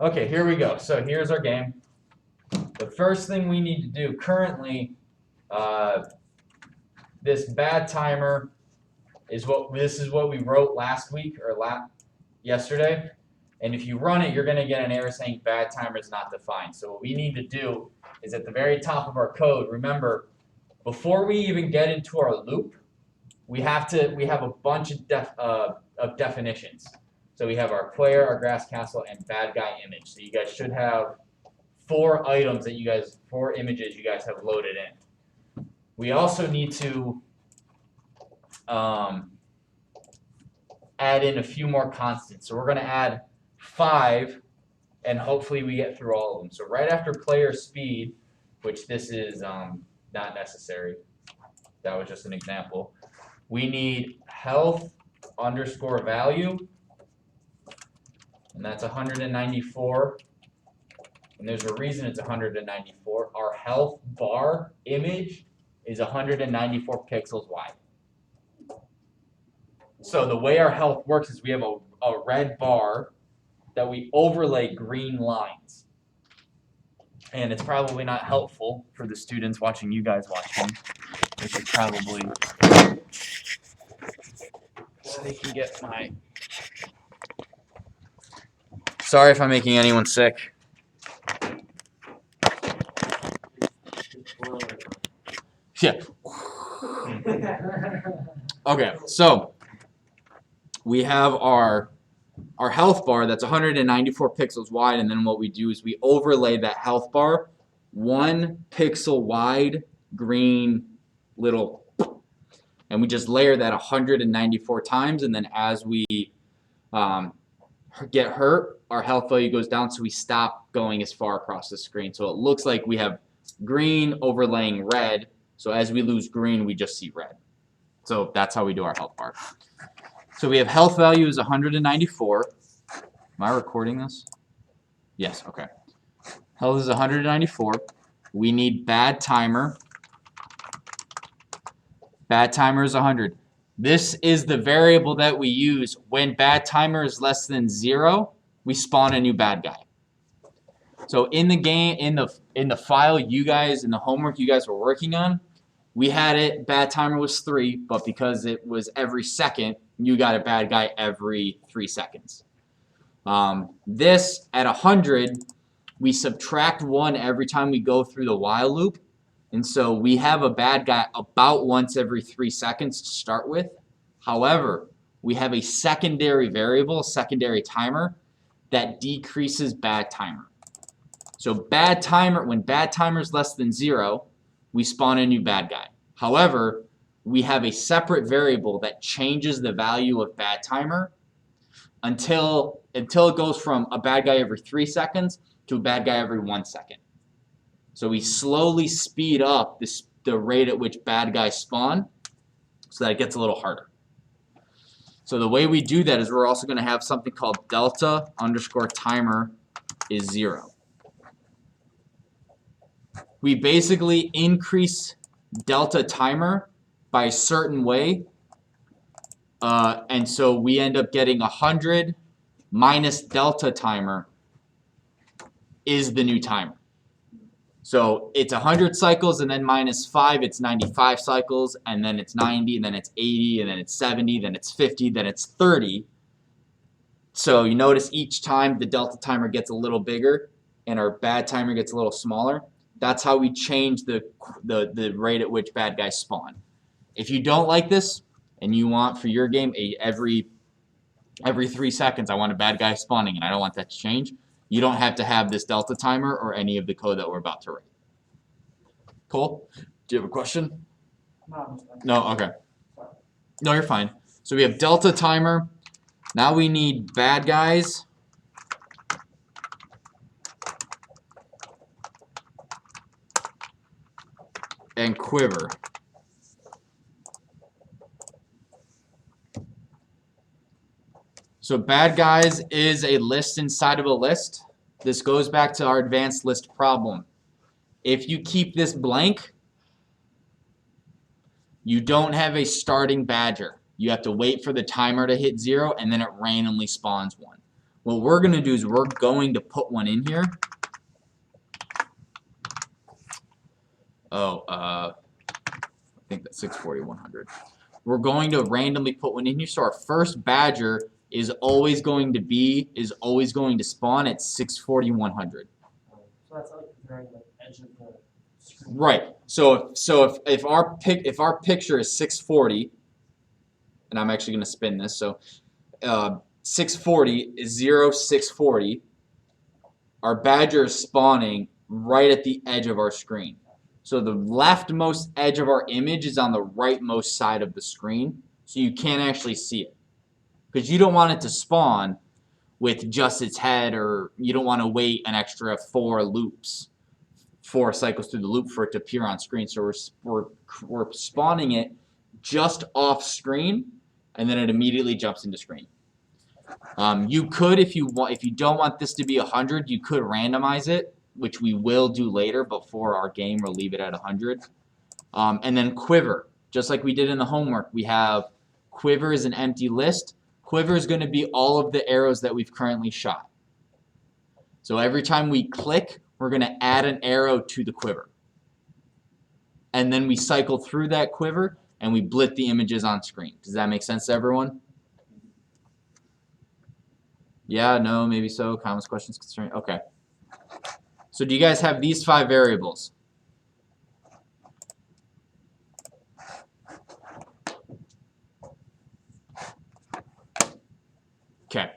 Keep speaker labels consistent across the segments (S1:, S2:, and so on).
S1: Okay, here we go. So here's our game. The first thing we need to do currently, this bad timer is what we wrote last week or yesterday. And if you run it, you're going to get an error saying bad timer is not defined. So what we need to do is at the very top of our code, remember, before we even get into our loop, we have a bunch of definitions. So we have our player, our grass castle, and bad guy image. So you guys should have 4 images you guys have loaded in. We also need to add in a few more constants. So we're going to add 5, and hopefully we get through all of them. So right after player speed, which this is not necessary, that was just an example, we need health underscore value, and that's 194. And there's a reason it's 194. Our health bar image is 194 pixels wide. So the way our health works is we have a red bar that we overlay green lines. And it's probably not helpful for the students watching you guys watching. They should probably, so they can get my, sorry if I'm making anyone sick. Yeah. Okay, so we have our health bar that's 194 pixels wide, and then what we do is we overlay that health bar 1 pixel wide green little, and we just layer that 194 times, and then as we get hurt, our health value goes down, so we stop going as far across the screen. So it looks like we have green overlaying red, so as we lose green, we just see red. So that's how we do our health bar. So we have health value is 194. Am I recording this? Yes, okay. Health is 194. We need bad timer. Bad timer is 100. This is the variable that we use when bad timer is less than 0, we spawn a new bad guy. So in the game, in the file you guys, in the homework you guys were working on, we had it, bad timer was 3, but because it was every second, you got a bad guy every 3 seconds. This, at 100, we subtract 1 every time we go through the while loop. And so we have a bad guy about once every 3 seconds to start with. However, we have a secondary variable, a secondary timer, that decreases bad timer. So bad timer, when bad timer is less than 0, we spawn a new bad guy. However, we have a separate variable that changes the value of bad timer until it goes from a bad guy every 3 seconds to a bad guy every 1 second. So we slowly speed up the rate at which bad guys spawn so that it gets a little harder. So the way we do that is we're also going to have something called delta underscore timer is 0. We basically increase delta timer by a certain way, and so we end up getting 100 minus delta timer is the new timer. So it's 100 cycles, and then minus 5, it's 95 cycles, and then it's 90, and then it's 80, and then it's 70, then it's 50, then it's 30. So you notice each time the delta timer gets a little bigger, and our bad timer gets a little smaller. That's how we change the rate at which bad guys spawn. If you don't like this, and you want for your game every 3 seconds I want a bad guy spawning, and I don't want that to change, you don't have to have this delta timer or any of the code that we're about to write. Cool? Do you have a question? No? Okay. No, you're fine. So we have delta timer. Now we need bad guys. And quiver. So bad guys is a list inside of a list. This goes back to our advanced list problem. If you keep this blank, you don't have a starting badger. You have to wait for the timer to hit 0, and then it randomly spawns one. what we're going to do is we're going to put one in here. I think that's 640, 100. We're going to randomly put one in here. So our first badger is always going to spawn at 640, 100.
S2: So that's like comparing the edge of the screen.
S1: Right. So if our picture is 640, and I'm actually going to spin this. So 640 is 0, 640. Our badger is spawning right at the edge of our screen. So the leftmost edge of our image is on the rightmost side of the screen, so you can't actually see it. Because you don't want it to spawn with just its head, or you don't want to wait an extra 4 cycles through the loop for it to appear on screen. So we're spawning it just off screen, and then it immediately jumps into screen. You could, if you don't want this to be 100, you could randomize it, which we will do later, but for our game, we'll leave it at 100. And then quiver, just like we did in the homework, we have quiver is an empty list. Quiver is going to be all of the arrows that we've currently shot. So every time we click, we're going to add an arrow to the quiver. And then we cycle through that quiver, and we blit the images on screen. Does that make sense to everyone? Yeah, no, maybe so. Comments, questions, concerns? Okay. So do you guys have these 5 variables? Okay.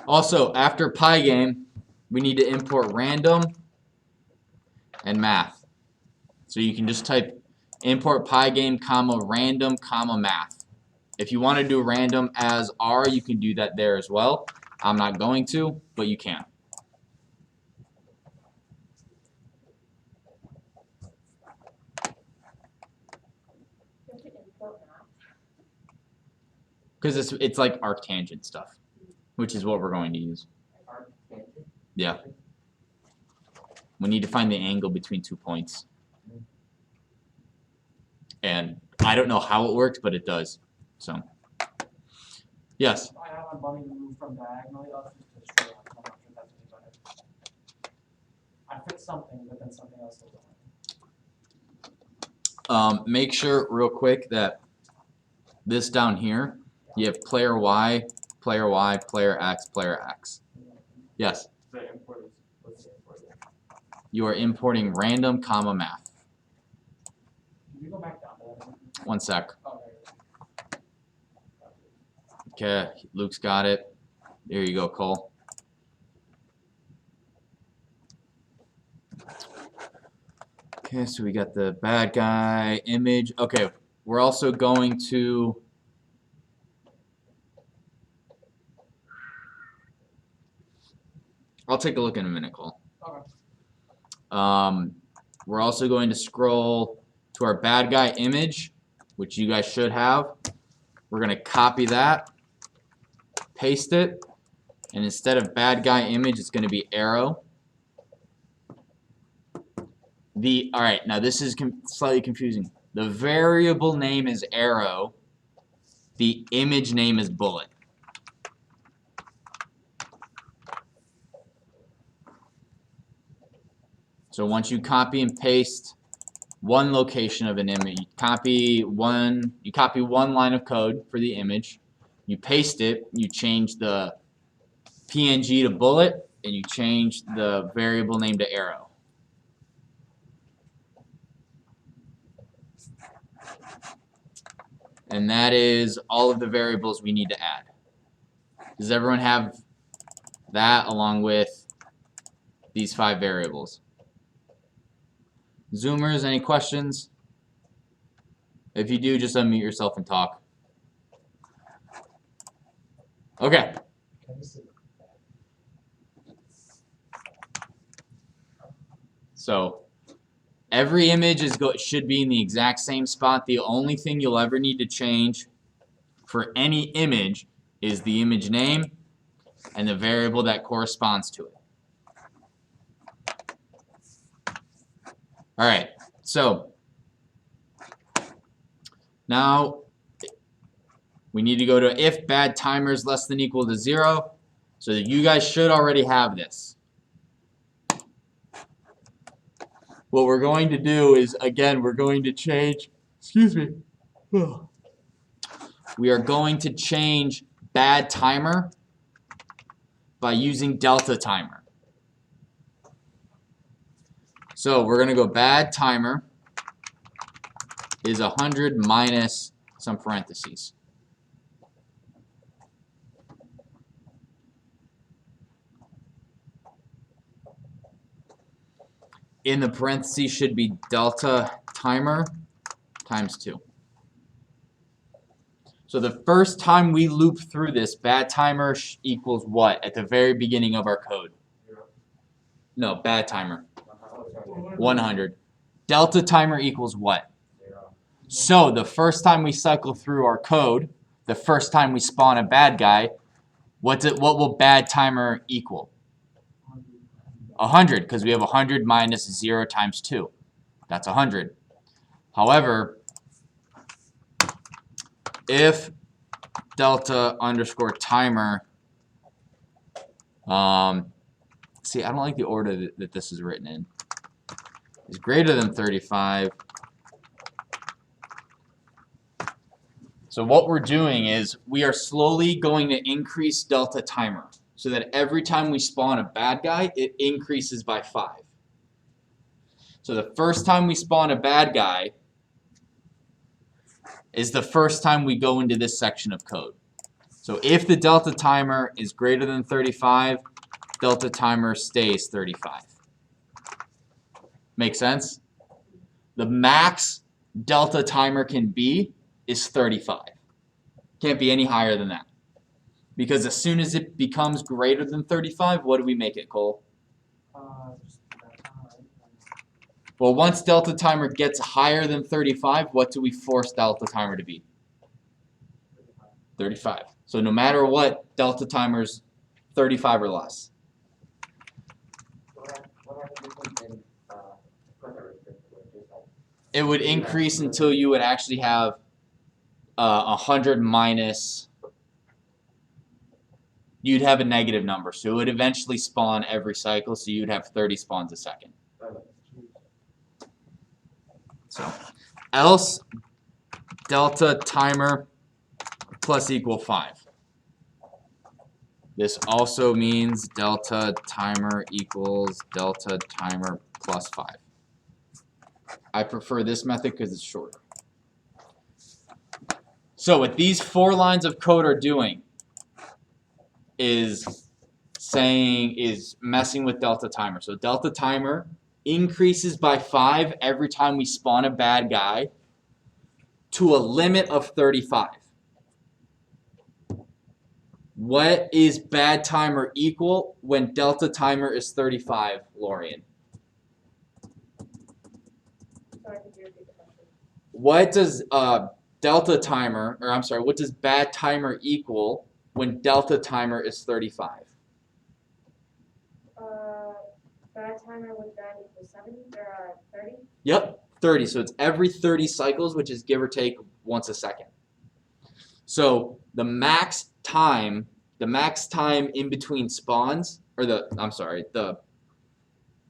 S1: Also, after pygame, we need to import random and math. So you can just type import pygame, random, math. If you want to do random as R, you can do that there as well. I'm not going to, but you can. Because it's like arctangent stuff, which is what we're going to use. Yeah. We need to find the angle between 2 points. And I don't know how it works, but it does. So, yes?
S2: I have my bunny moved from diagonally up to straight up. I'm not sure if that's what you I fixed something, but then something else was on.
S1: Make sure real quick that this down here, you have player Y, player X, player X. Yes? You are importing random, math.
S2: Can you go back down to that?
S1: 1 sec.
S2: Oh,
S1: Okay, Luke's got it. There you go, Cole. Okay, so we got the bad guy image. Okay, we're also going to I'll take a look in a minute, Cole.
S2: Okay.
S1: We're also going to scroll to our bad guy image, which you guys should have. We're going to copy that, paste it, and instead of bad guy image, it's going to be arrow. All right, now this is slightly confusing. The variable name is arrow. The image name is bullet. So once you copy and paste one location of an image, you copy one line of code for the image, you paste it, you change the PNG to bullet, and you change the variable name to arrow. And that is all of the variables we need to add. Does everyone have that along with these 5 variables? Zoomers, any questions? If you do, just unmute yourself and talk. Okay. So every image should be in the exact same spot. The only thing you'll ever need to change for any image is the image name and the variable that corresponds to it. All right, so now we need to go to if bad timer is less than equal to 0. So you guys should already have this. What we're going to do is, again, we're going to change, excuse me. We are going to change bad timer by using delta timer. So we're going to go bad timer is 100 minus some parentheses. In the parentheses should be delta timer times 2. So the first time we loop through this, bad timer equals what at the very beginning of our code? No, bad timer. 100. Delta timer equals what? So the first time we cycle through our code, the first time we spawn a bad guy, what will bad timer equal? 100, because we have 100 minus 0 times 2. That's 100. However, if delta underscore timer, see, I don't like the order that this is written in, is greater than 35. So what we're doing is we are slowly going to increase delta timer so that every time we spawn a bad guy, it increases by 5. So the first time we spawn a bad guy is the first time we go into this section of code. So if the delta timer is greater than 35, delta timer stays 35. Make sense? The max delta timer can be is 35. Can't be any higher than that. Because as soon as it becomes greater than 35, what do we make it, Cole? Well, once delta timer gets higher than 35, what do we force delta timer to be? 35. So no matter what, delta timer's 35 or less. It would increase until you would actually have 100 minus, you'd have a negative number. So it would eventually spawn every cycle, so you'd have 30 spawns a second. So else delta timer plus equal 5. This also means delta timer equals delta timer plus 5. I prefer this method because it's shorter. So what these 4 lines of code are doing is messing with delta timer. So delta timer increases by 5 every time we spawn a bad guy to a limit of 35. What is bad timer equal when delta timer is 35, Lorian? What does delta timer, or I'm sorry, what does bad timer equal when delta timer is 35?
S3: Bad timer with bad equals 70 or 30?
S1: Yep, 30. So it's every 30 cycles, which is give or take once a second. So the max time in between spawns, or the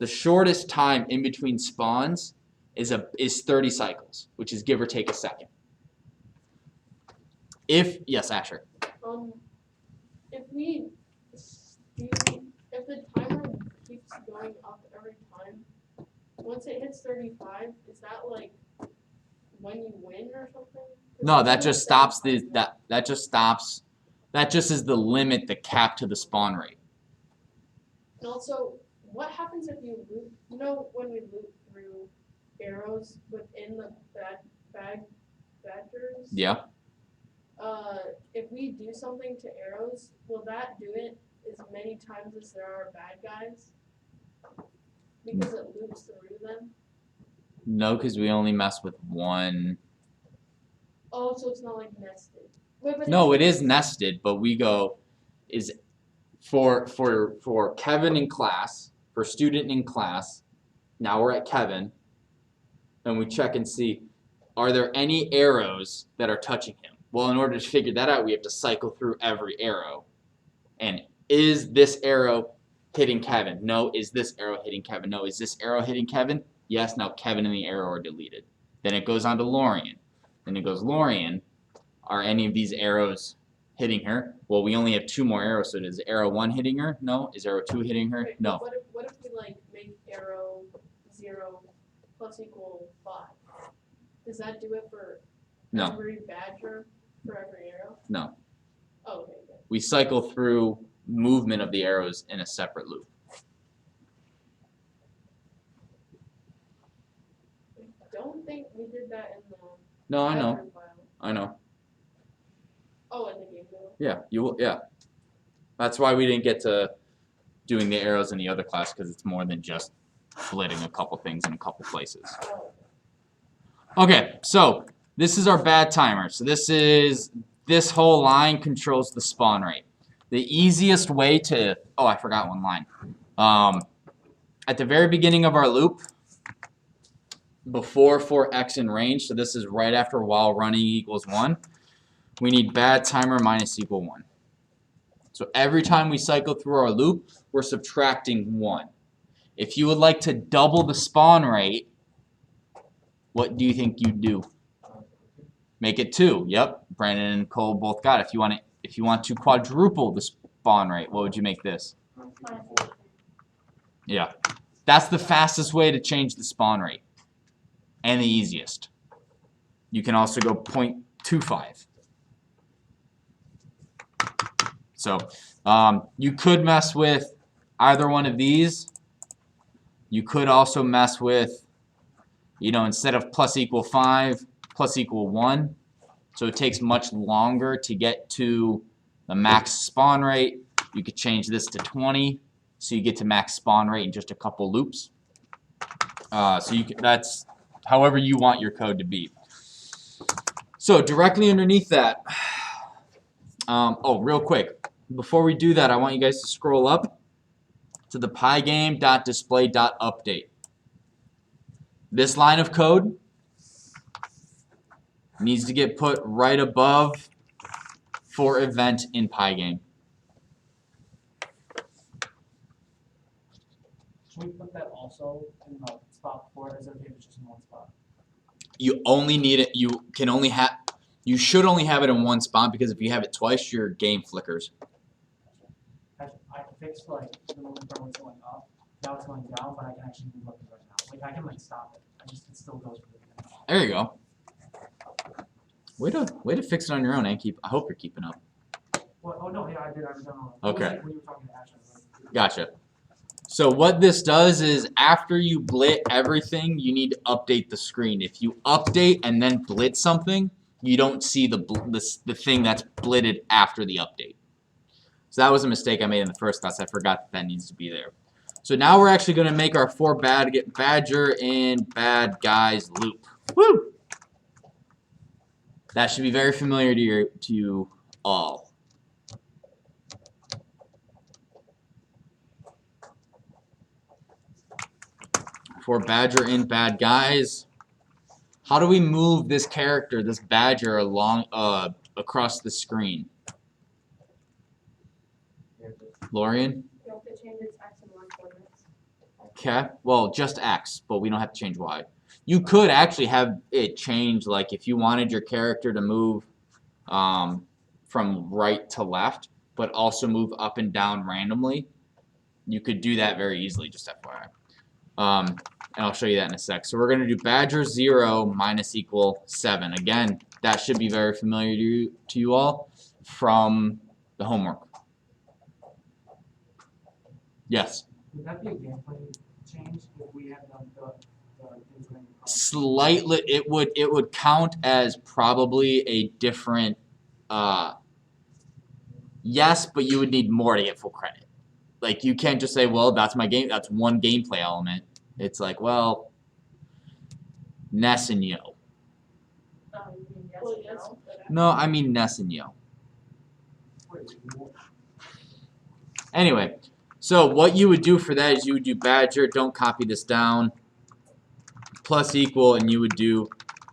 S1: shortest time in between spawns is 30 cycles, which is give or take a second. Yes, Asher.
S4: If the timer keeps going up every time, once it hits 35, is that like when you win or something?
S1: No, that just stops that just is the limit, the cap to the spawn rate.
S4: And also, what happens if you loop? You know when we loop through arrows within the badgers?
S1: Yeah.
S4: If we do something to arrows, will that do it as many times as there are bad guys? Because it loops through them?
S1: No, because we only mess with one.
S4: Oh, so it's not like nested.
S1: No, it is nested, but we go is for Kevin in class, for student in class. Now we're at Kevin, and we check and see, are there any arrows that are touching him? Well, in order to figure that out, we have to cycle through every arrow and is this arrow hitting Kevin? No. Is this arrow hitting Kevin? No. Is this arrow hitting Kevin? Yes. Now Kevin and the arrow are deleted. Then it goes on to Lorian. Then it goes, Lorian, are any of these arrows hitting her? Well, we only have 2 more arrows, so is arrow 1 hitting her? No. Is arrow 2 hitting her?
S4: Wait,
S1: No.
S4: What if we like make arrow 0 plus equal 5? Does that do it for
S1: No.
S4: every badger for every arrow?
S1: No.
S4: Oh, okay, good.
S1: We cycle through movement of the arrows in a separate loop.
S4: I don't think we did that in the
S1: No, I know.
S4: badger file.
S1: I know.
S4: Oh, in the game though.
S1: Yeah, you will. Yeah. That's why we didn't get to doing the arrows in the other class, because it's more than just splitting a couple things in a couple places.
S4: Oh,
S1: Okay, so this is our bad timer. So this whole line controls the spawn rate. The easiest way to, oh, I forgot one line. At the very beginning of our loop, before for x in range, so this is right after while running equals 1, we need bad timer minus equal 1. So every time we cycle through our loop, we're subtracting 1. If you would like to double the spawn rate, what do you think you'd do? Make it 2. Yep, Brandon and Cole both got it. If you want to quadruple the spawn rate, what would you make this? Yeah, that's the fastest way to change the spawn rate, and the easiest. You can also go 0.25. So you could mess with either one of these. You could also mess with, instead of plus equal 5, plus equal 1. So it takes much longer to get to the max spawn rate. You could change this to 20, so you get to max spawn rate in just a couple loops. That's however you want your code to be. So directly underneath that, real quick, before we do that, I want you guys to scroll up to the pygame.display.update. This line of code needs to get put right above for event in pygame.
S2: Should we put that also in the spot before, or is it okay if it's just in one spot?
S1: You only need it. You should only have it in one spot, because if you have it twice, your game flickers.
S2: I fixed like the movement from what's going up, now it's going down, but I can actually move up and right now. Like I can stop it. It still goes with it.
S1: There you go. Way to fix it on your own, and I hope you're keeping up.
S2: Well, oh no, yeah, I did. I was done.
S1: Okay.
S2: When you were talking to Ash, I was like,
S1: Gotcha. So what this does is, after you blit everything, you need to update the screen. If you update and then blit something, you don't see the thing that's blitted after the update. So that was a mistake I made in the first class. I forgot that needs to be there. So now we're actually going to make our 4 badger and bad guys loop. Woo! That should be very familiar to you all. For badger and bad guys, how do we move this character, this badger, along across the screen? Lorian?
S3: You have to change its X and Y coordinates.
S1: Okay, well, just X, but we don't have to change Y. You could actually have it change, like if you wanted your character to move from right to left, but also move up and down randomly. You could do that very easily, just FYI. And I'll show you that in a sec. So we're going to do badger 0 minus equal 7. Again, that should be very familiar to you all from the homework. Yes?
S2: would that be a gameplay change if we had the things going across?
S1: Slightly, it would count as probably a different, yes, but you would need more to get full credit. Like, you can't just say, well, that's my game, that's one gameplay element. It's like, well, Ness and Yo.
S3: You mean yes
S4: Well,
S3: and
S4: yes,
S3: no?
S4: but
S1: No, I mean Ness and Yo. Anyway, so what you would do for that is you would do badger, don't copy this down, plus equal, and you would do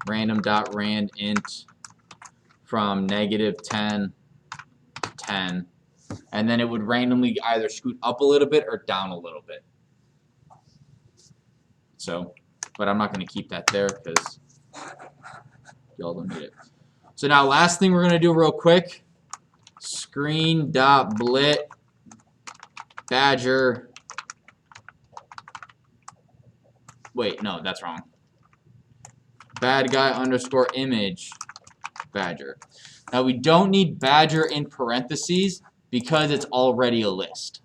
S1: random.rand int from -10, 10, and then it would randomly either scoot up a little bit or down a little bit. So, but I'm not going to keep that there because y'all don't need it. So now last thing we're going to do real quick, screen.blit badger. Wait, no, that's wrong. Bad guy underscore image badger. Now we don't need badger in parentheses because it's already a list.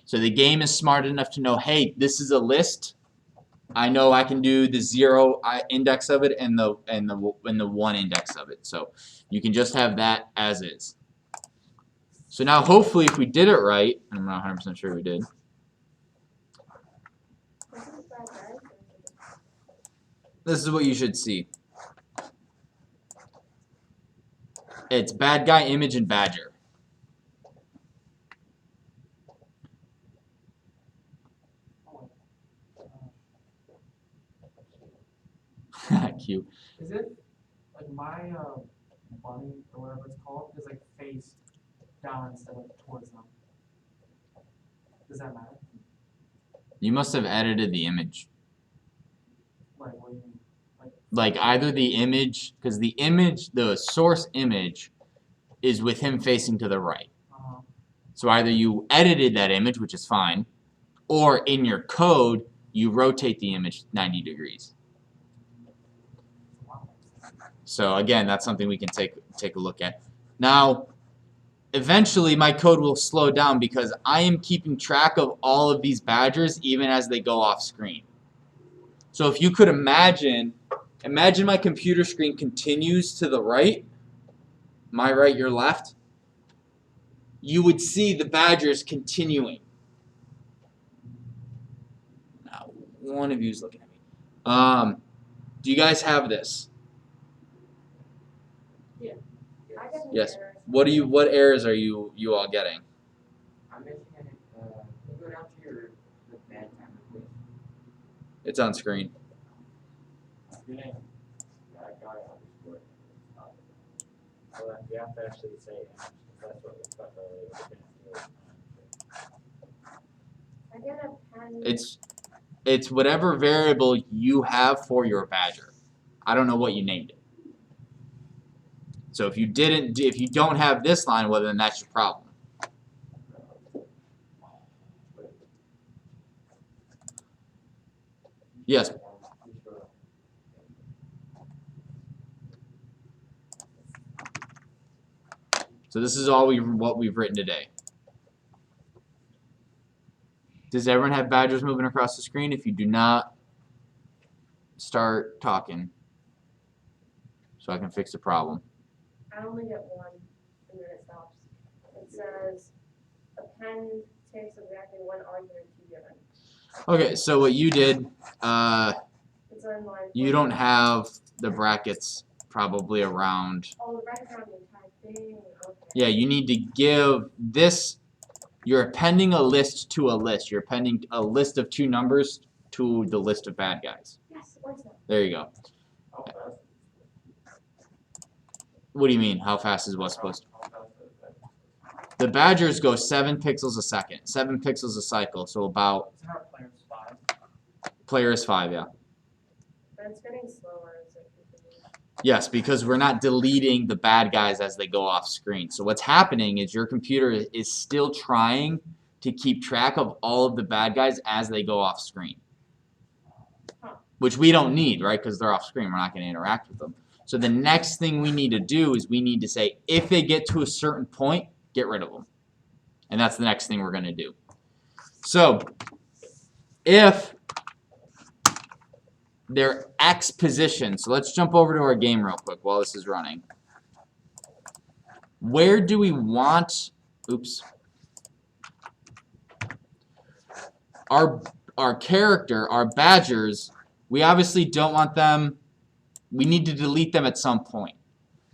S1: So the game is smart enough to know, hey, this is a list. I know I can do the 0 index of it and the 1 index of it. So you can just have that as is. So now hopefully if we did it right, and I'm not 100% sure we did. This is what you should see. It's bad guy, image, and badger. Cute.
S2: Is it like my bunny or whatever it's called is like face down instead of towards them? Does that matter?
S1: You must have edited the image.
S2: Like what do you mean?
S1: Like either the image, because the image, the source image, is with him facing to the right. So either you edited that image, which is fine, or in your code you rotate the image 90 degrees. So again, that's something we can take a look at. Now, eventually my code will slow down because I am keeping track of all of these badgers even as they go off screen. So if you could imagine my computer screen continues to the right, my right, your left, you would see the badgers continuing. Now, one of you is looking at me. Do you guys have this?
S3: I get an
S1: Yes.
S3: error.
S1: What errors are you all getting?
S5: I'm missing it. Can you go down to the bad timer, please?
S1: It's on screen.
S6: Your name. Bad guy underscore. So then you have to actually say image, because that's what we put earlier. We didn't do it.
S3: I get a pen.
S1: It's whatever variable you have for your badger. I don't know what you named it. So if you don't have this line, well then that's your problem. Yes. So this is all what we've written today. Does everyone have badgers moving across the screen? If you do not, start talking so I can fix the problem.
S3: I only get one, and then it stops. It says, append takes exactly one argument to given.
S1: Okay, so what you did,
S3: It's on line.
S1: you don't have the brackets probably around.
S3: Oh, the brackets around the entire thing. Okay.
S1: Yeah, you need to give this, you're appending a list to a list. You're appending a list of 2 numbers to the list of bad guys.
S3: Yes, what's that?
S1: There you go.
S6: How fast?
S1: What do you mean? How fast is what's supposed to?
S6: How fast is that?
S1: The badgers go 7 pixels a second. 7 pixels a cycle, so about,
S2: Isn't our players 5?
S1: player is 5, yeah.
S3: But it's getting slower as it continues.
S1: Yes, because we're not deleting the bad guys as they go off screen. So what's happening is your computer is still trying to keep track of all of the bad guys as they go off screen. Which we don't need, right? Because they're off screen. We're not going to interact with them. So the next thing we need to do is we need to say, if they get to a certain point, get rid of them. And that's the next thing we're going to do. So if they're X position, so let's jump over to our game real quick while this is running. Where do we want, oops, our character, our badgers, we obviously don't want them, we need to delete them at some point.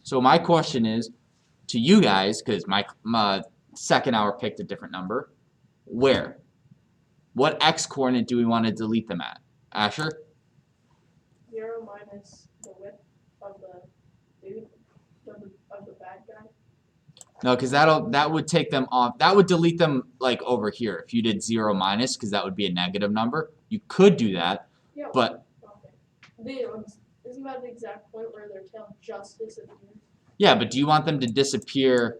S1: So my question is to you guys, because my second hour picked a different number, where? What X coordinate do we want to delete them at? Asher?
S4: 0 minus the width of the dude, of the bad guy.
S1: No, because that would take them off. That would delete them like over here if you did 0 minus, because that would be a negative number. You could do that,
S4: Yeah.
S1: but
S4: Okay. Isn't that the exact point where their tail just disappears?
S1: yeah, but do you want them to disappear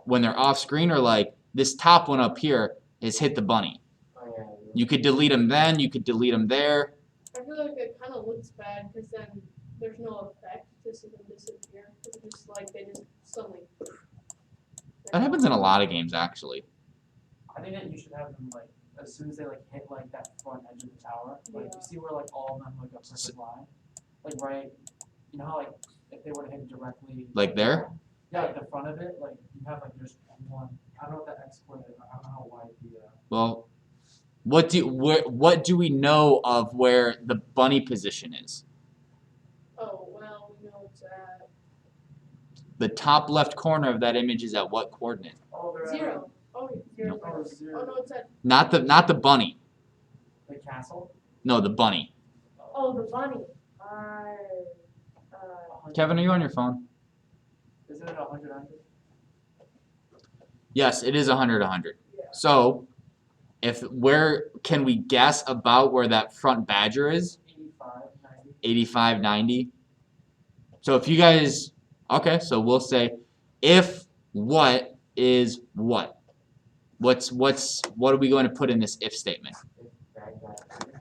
S1: when they're off screen, or like this top one up here has hit the bunny?
S5: Oh yeah.
S1: You could delete them then. You could delete them there.
S4: I feel like it kind of looks bad because then there's no effect to see them disappear. It's just like they just suddenly.
S1: That happens in a lot of games actually.
S2: I think that you should have them like as soon as they like hit like that front edge of the tower, like
S4: Yeah.
S2: you see where like all of them have like a perfect line, like right, you know how like if they were to hit directly
S1: Like there?
S2: yeah, like the front of it, like you have like just one. I don't know what that X coordinate. I don't know how wide the.
S1: Well, what do we know of where the bunny position is?
S4: Oh well, we know it's at
S1: The top left corner of that image is at what coordinate?
S2: Oh, they're
S4: 0. Oh, yeah.
S1: No.
S2: Oh,
S4: Oh
S2: 0.
S4: no, it's at
S1: Not the bunny.
S2: The castle.
S1: No, the bunny.
S3: Oh, the bunny.
S1: Kevin, are you on your phone?
S2: Isn't it 100?
S1: Yes, it is 100, 100.
S4: Yeah.
S1: So, where can we guess about where that front badger is?
S2: 85, 90.
S1: 85, 90. So if you guys, okay, so we'll say if what is what? What are we going to put in this if statement?
S5: Bad guy.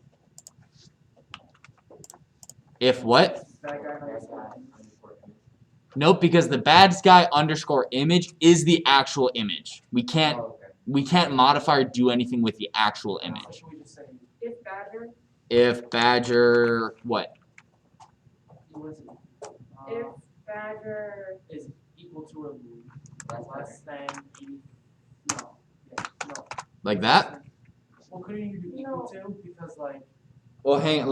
S1: If what?
S2: That guy
S5: Bad
S2: knows
S5: guy
S2: that.
S5: underscore image.
S1: Nope, because the bad guy underscore image is the actual image. We can't
S5: Oh, okay.
S1: modify or do anything with the actual
S2: So
S1: image.
S2: should we just say
S3: If badger,
S1: If badger what?
S2: what is it?
S3: if badger,
S2: Is equal to or less than 80? No. Yeah. No.
S1: Like that?
S2: Well, couldn't you do equal to? Because like.
S1: Well, hang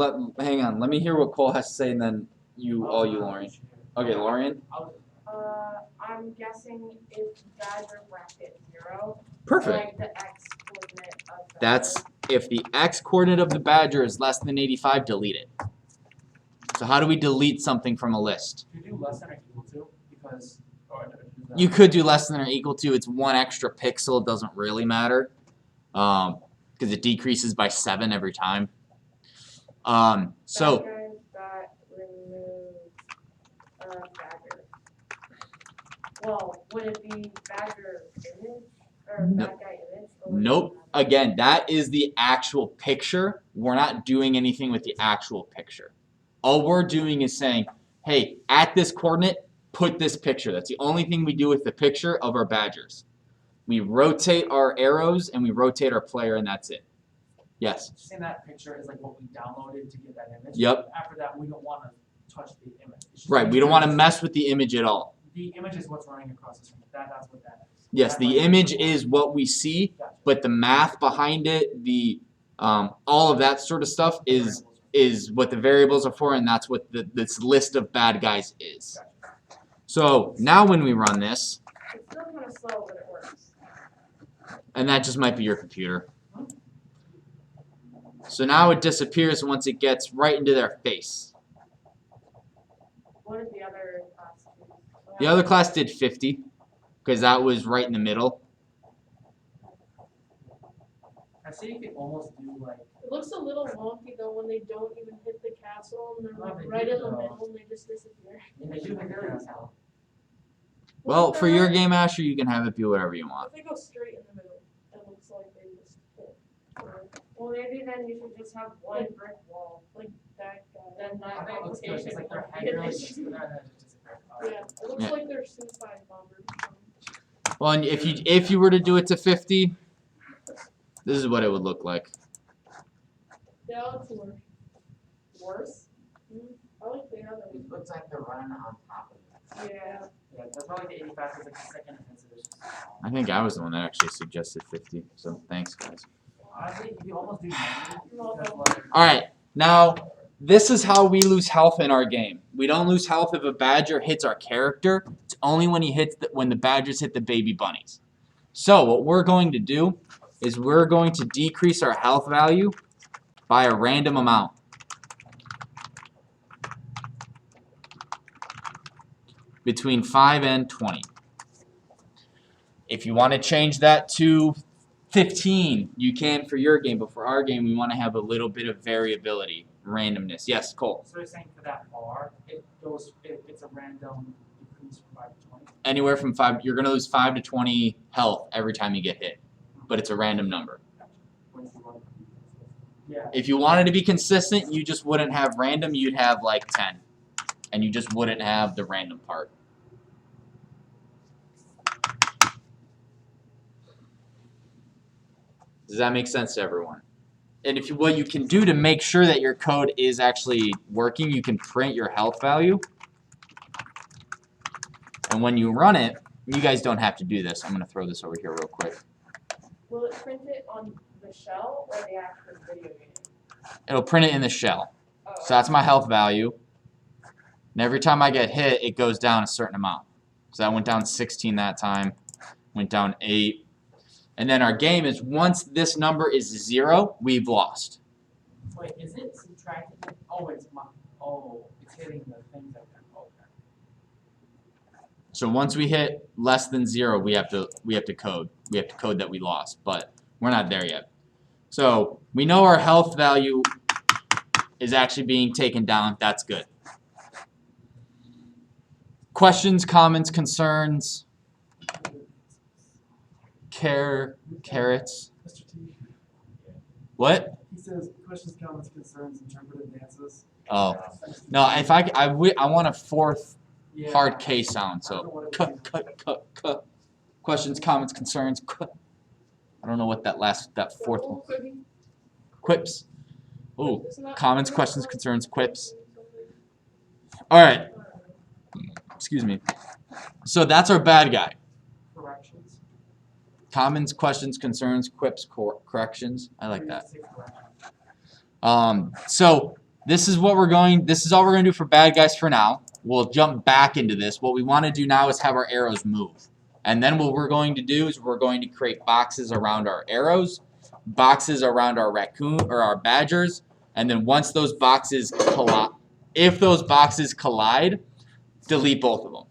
S1: on. Let me hear what Cole has to say, and then you, Lorian. Okay, Lorian.
S3: I'm guessing if badger bracket 0,
S1: Perfect.
S3: like the X coordinate of badger.
S1: That's if the X coordinate of the badger is less than 85, delete it. So how do we delete something from a list?
S2: Could you do less than or equal to? Because.
S1: You could do less than or equal to. It's one extra pixel. It doesn't really matter, because it decreases by 7 every time. So
S3: Bad guys that remove badger. Well, would it be badger image or
S1: Nope.
S3: bad guy image? Or would it be
S1: nope.
S3: badger?
S1: Again, that is the actual picture. We're not doing anything with the actual picture. All we're doing is saying, hey, at this coordinate, put this picture. That's the only thing we do with the picture of our badgers. We rotate our arrows and we rotate our player, and that's it. Yes.
S2: Just saying that picture is like what we downloaded to get that image.
S1: Yep.
S2: After that, we don't want to touch the image. It's just
S1: Right. We don't want to mess with the image at all.
S2: The image is what's running across the screen. That's what that is.
S1: Yes,
S2: That
S1: the
S2: might be
S1: image
S2: one.
S1: is what we see,
S2: Gotcha.
S1: but the math behind it, the all of that sort of stuff is what the variables are for, and that's what this list of bad guys is.
S2: Gotcha.
S1: So now when we run this,
S3: It's still kind of slow, but it works.
S1: and that just might be your computer. So now it disappears once it gets right into their face.
S3: What did the other class do?
S1: The other class did 50, because that was right in the middle.
S2: I see you can almost do like.
S4: It looks a little wonky though when they don't even hit the castle and they're
S2: No,
S4: like
S2: they
S4: right
S2: do,
S4: in the
S2: though.
S4: middle and they just disappear.
S2: And they do the castle.
S1: Well,
S4: What
S1: for
S4: the
S1: your
S4: heck?
S1: game, Asher, you can have it be whatever you want.
S4: If they go straight in the middle, it looks like they just hit.
S3: Well, maybe then you should just have one brick wall.
S4: Like that guy.
S3: Then
S2: I
S3: that
S2: think it looks good. It's
S3: application
S2: like their
S3: will
S2: head
S3: be
S2: really
S3: an
S2: just
S3: issue.
S2: their head just disappeared.
S4: Yeah, it looks
S1: Yeah.
S4: like they're suicide bombers.
S1: Well, and if you were to do it to 50, this is what it would look like.
S4: Yeah, it's worse.
S3: Worse?
S4: I like the other
S5: It looks like they're running on top of it.
S4: Yeah.
S2: Yeah, that's probably the 85 is like the second intensive. It's just-
S1: I think I was the one that actually suggested 50. So thanks, guys.
S2: Honestly, you almost do 90
S4: You're
S2: because
S4: welcome.
S2: like.
S1: All right, now this is how we lose health in our game. We don't lose health if a badger hits our character. It's only when when the badgers hit the baby bunnies. So what we're going to do is we're going to decrease our health value by a random amount. Between 5 and 20. If you want to change that to 15, you can for your game, but for our game, we want to have a little bit of variability, randomness. Yes, Cole.
S2: So you're saying for that bar, it's a random decrease from 5 to 20?
S1: Anywhere from 5, you're going to lose 5 to 20 health every time you get hit, but it's a random number.
S2: Yeah.
S1: If you wanted to be consistent, you just wouldn't have random, you'd have like 10. And you just wouldn't have the random part. Does that make sense to everyone? And if you, what you can do to make sure that your code is actually working, you can print your health value. And when you run it, you guys don't have to do this. I'm going to throw this over here real quick.
S4: Will it print it on the shell or the actual video game?
S1: It'll print it in the shell.
S4: Oh,
S1: So that's my health value. And every time I get hit, it goes down a certain amount. So that went down 16 that time, went down 8. And then our game is once this number is 0, we've lost.
S2: Wait, is it subtracting? Oh, it's hitting the things like that. Okay.
S1: So once we hit less than 0, we have to code. We have to code that we lost, but we're not there yet. So we know our health value is actually being taken down. That's good. Questions, comments, concerns, carrots.
S2: Mr. T,
S1: What?
S2: he says questions, comments, concerns, interpretive dances.
S1: Oh, no. If I want a fourth
S2: Yeah.
S1: hard K sound.
S2: I don't know
S1: So
S2: what it
S1: cut. Questions, comments, concerns. I don't know what that fourth one. Quips. Ooh, comments, questions, concerns, quips. All right. Excuse me. So that's our bad guy.
S2: Corrections.
S1: Comments, questions, concerns, quips, corrections. I like
S2: Three
S1: that.
S2: to six corrections.
S1: So this is all we're going to do for bad guys for now. We'll jump back into this. What we want to do now is have our arrows move. And then what we're going to do is we're going to create boxes around our arrows, boxes around our raccoon or our badgers, and then once those boxes collide, if those boxes collide, delete both of them.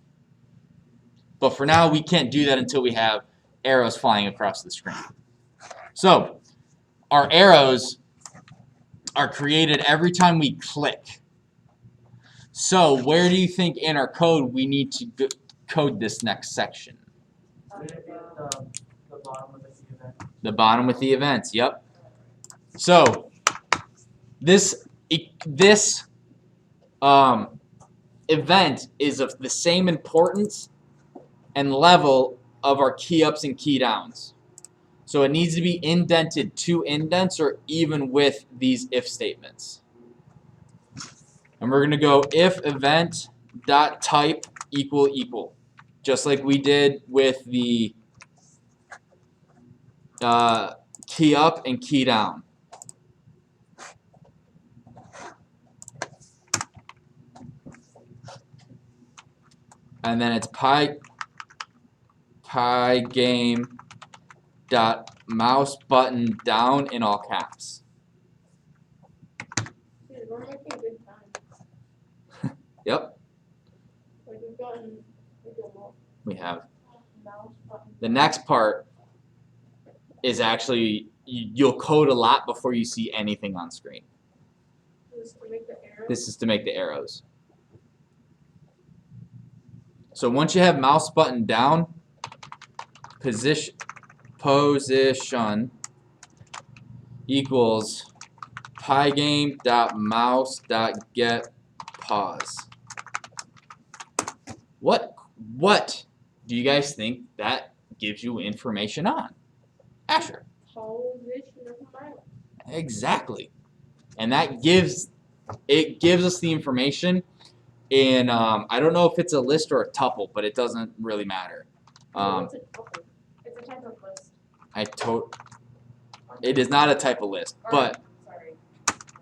S1: But for now, we can't do that until we have arrows flying across the screen. So our arrows are created every time we click. So where do you think in our code we need to code this next section?
S2: Would it be the bottom of the event?
S1: The bottom with the events, yep. So this event is of the same importance and level of our key ups and key downs. So it needs to be indented 2 indents or even with these if statements. And we're going to go if event dot type equal, just like we did with the key up and key down. And then it's pygame dot mouse button down in all caps.
S4: Dude, we're making good time.
S1: Yep,
S4: Like we've gotten a good one.
S1: we have.
S4: Mouse button.
S1: The next part is actually you'll code a lot before you see anything on screen.
S4: This is to make the arrow.
S1: This is to make the arrows. So once you have mouse button down, position equals pygame.mouse.getPause. What do you guys think that gives you information on? Asher.
S4: Position of the mouse.
S1: Exactly. And that gives us the information in I don't know if it's a list or a tuple, but it doesn't really matter.
S4: What's a tuple?
S3: It's a type of list.
S1: It is not a type of list,
S3: Or-
S1: but
S3: Sorry.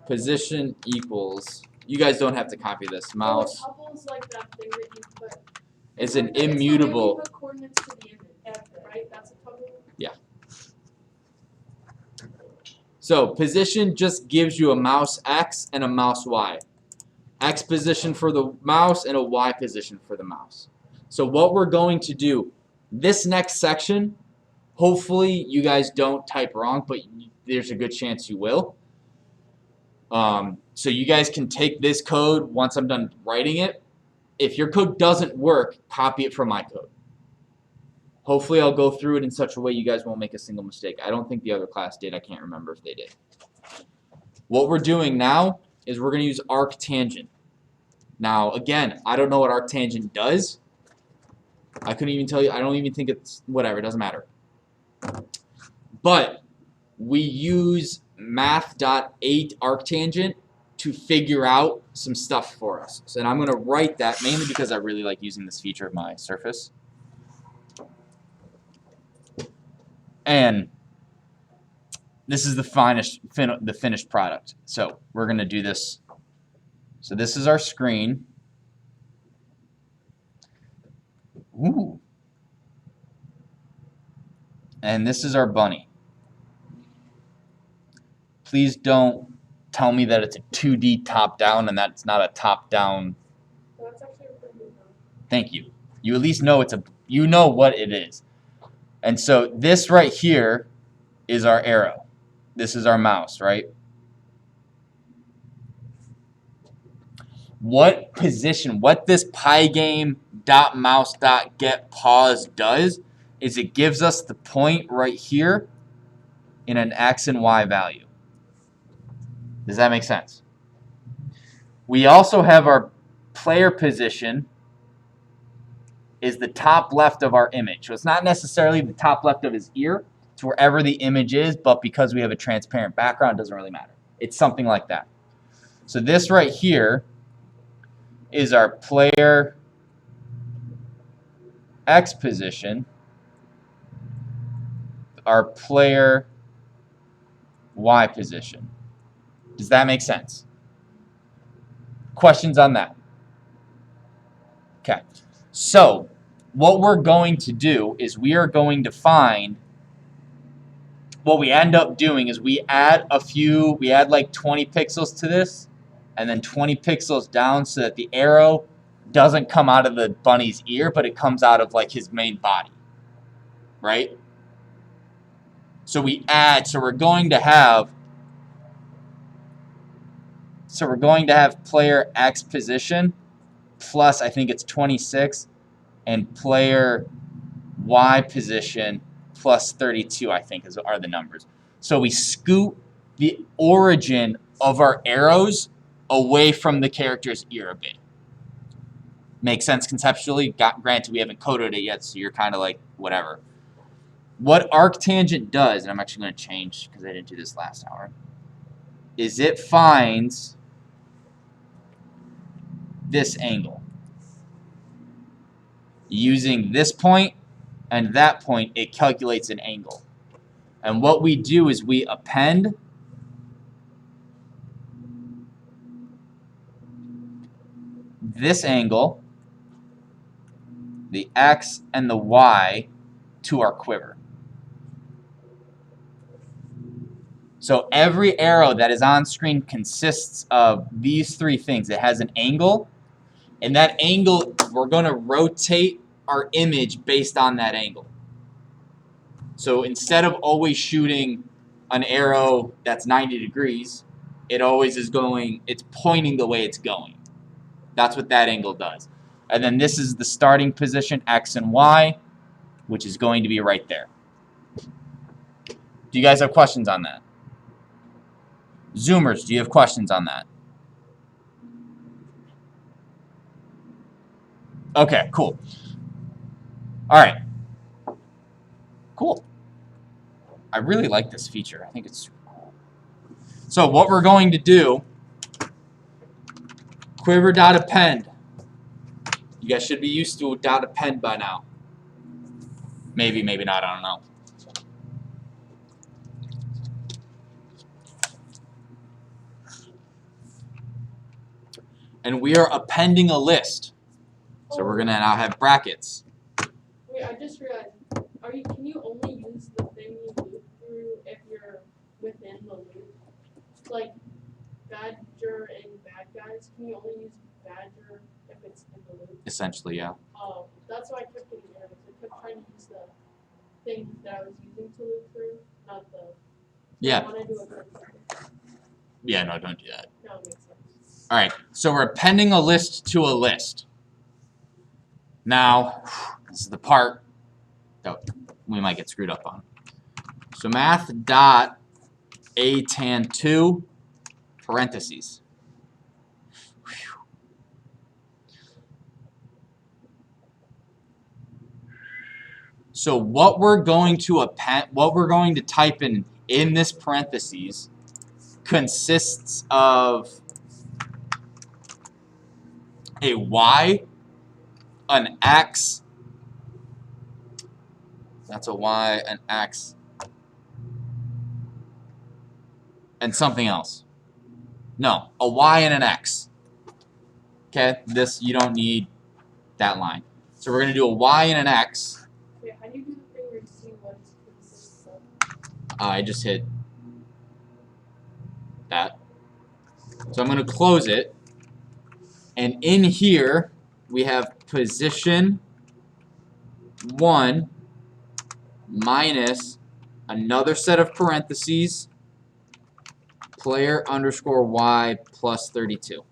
S1: position equals. You guys don't have to copy this.
S4: Oh,
S1: Mouse.
S4: a tuple is like that thing that you put.
S1: It's an
S4: It's the way
S1: immutable.
S4: we put coordinates to the image, right? That's a tuple.
S1: So position just gives you a mouse X and a mouse Y. X position for the mouse and a Y position for the mouse. So what we're going to do This next section, hopefully you guys don't type wrong, but there's a good chance you will. So you guys can take this code once I'm done writing it. If your code doesn't work, copy it from my code. Hopefully I'll go through it in such a way you guys won't make a single mistake. I don't think the other class did. I can't remember if they did. What we're doing now is we're going to use arctangent. Now, again, I don't know what arctangent does. I couldn't even tell you. I don't even think it's whatever. It doesn't matter. But we use math.8 arctangent to figure out some stuff for us. So and I'm going to write that mainly because I really like using this feature of my surface. And this is the finished product. So we're going to do this. So this is our screen. Ooh. And this is our bunny. Please don't tell me that it's a 2D top-down and that's not a top-down.
S4: So that's actually a pretty good one.
S1: Thank you. You at least know you know what it is. And so this right here is our arrow. This is our mouse, right? What position, what this pygame.mouse.getPause does is it gives us the point right here in an x and y value. Does that make sense? We also have our player position is the top left of our image. So it's not necessarily the top left of his ear. It's wherever the image is, but because we have a transparent background, it doesn't really matter. It's something like that. So this right here is our player X position, our player Y position. Does that make sense? Questions on that? Okay. So what we're going to do is we are going to find what we end up doing is we add like 20 pixels to this and then 20 pixels down so that the arrow doesn't come out of the bunny's ear, but it comes out of like his main body, right? So we add, so we're going to have player X position plus I think it's 26 and player Y position plus 32 I think are the numbers. So we scoot the origin of our arrows away from the character's ear a bit. Makes sense conceptually? Granted, we haven't coded it yet, so you're kind of like, whatever. What arctangent does, and I'm actually going to change because I didn't do this last hour, is it finds this angle. Using this point and that point, it calculates an angle. And what we do is we append this angle, the X and the Y, to our quiver. So every arrow that is on screen consists of these three things. It has an angle, and that angle, we're going to rotate our image based on that angle. So instead of always shooting an arrow that's 90 degrees, it always is going, it's pointing the way it's going. That's what that angle does. And then this is the starting position, X and Y, which is going to be right there. Do you guys have questions on that? Zoomers, do you have questions on that? Okay, cool. All right. Cool. I really like this feature. I think it's super cool. So what we're going to do, quiver.append. You guys should be used to .append by now. Maybe, maybe not, I don't know. And we are appending a list. So we're going to now have brackets.
S4: Wait, I just realized. Can you only use the thing you loop through if you're within the loop? Like Badger and Bad Guys, can you only use Badger if it's in the loop?
S1: Essentially, yeah.
S4: Oh, that's why I kept getting errors. It kept trying to use the thing that I was using to loop through, not the.
S1: Yeah.
S4: I want to do a parentheses.
S1: Yeah, no, don't do that.
S4: No, it makes sense.
S1: All right, so we're appending a list to a list. Now, this is the part that we might get screwed up on. So math dot a tan 2 parentheses. So what we're going to append, what we're going to type in this parentheses consists of a y, an x, that's a y, an x, and something else. No, a y and an x. Okay, this, you don't need that line. So we're going to do a y and an x.
S4: Wait, how do you do the thing where you see what consists of?
S1: I just hit that. So I'm going to close it. And in here, we have position 1 minus another set of parentheses, player underscore y plus 32.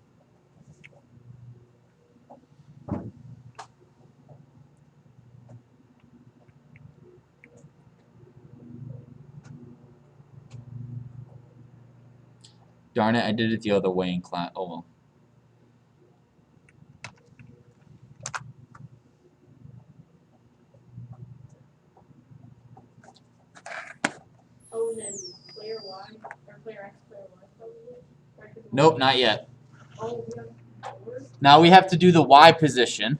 S1: Darn it, I did it the other way in class. Oh well.
S4: Oh, and then player Y or player X, player Y probably. Right, 'cause
S1: Nope, not yet.
S4: Oh, we have four.
S1: Now we have to do the y position,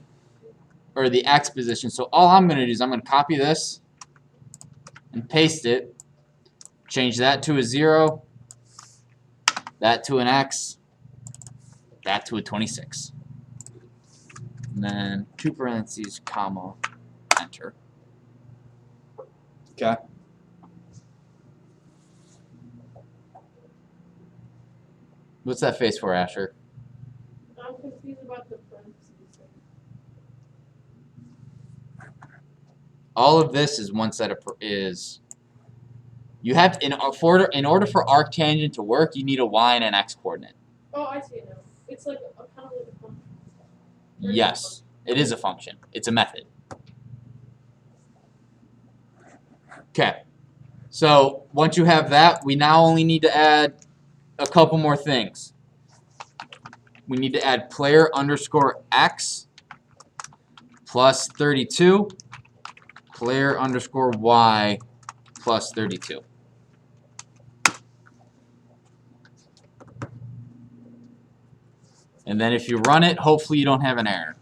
S1: or the x position. So all I'm going to do is I'm going to copy this and paste it, change that to a 0, that to an x, that to a 26. And then 2 parentheses, comma, enter. Okay. What's that face for, Asher?
S4: I'm confused about the parentheses thing.
S1: All of this is one set of you have in order for arctangent to work, you need a y and an x coordinate.
S4: Oh, I see it now. It's like a kind of like a function. Or is it a
S1: Yes, it is a function. It's a method. Okay. So once you have that, we now only need to add a couple more things. We need to add player underscore x plus 32, player underscore y plus 32. And then if you run it, hopefully you don't have an error.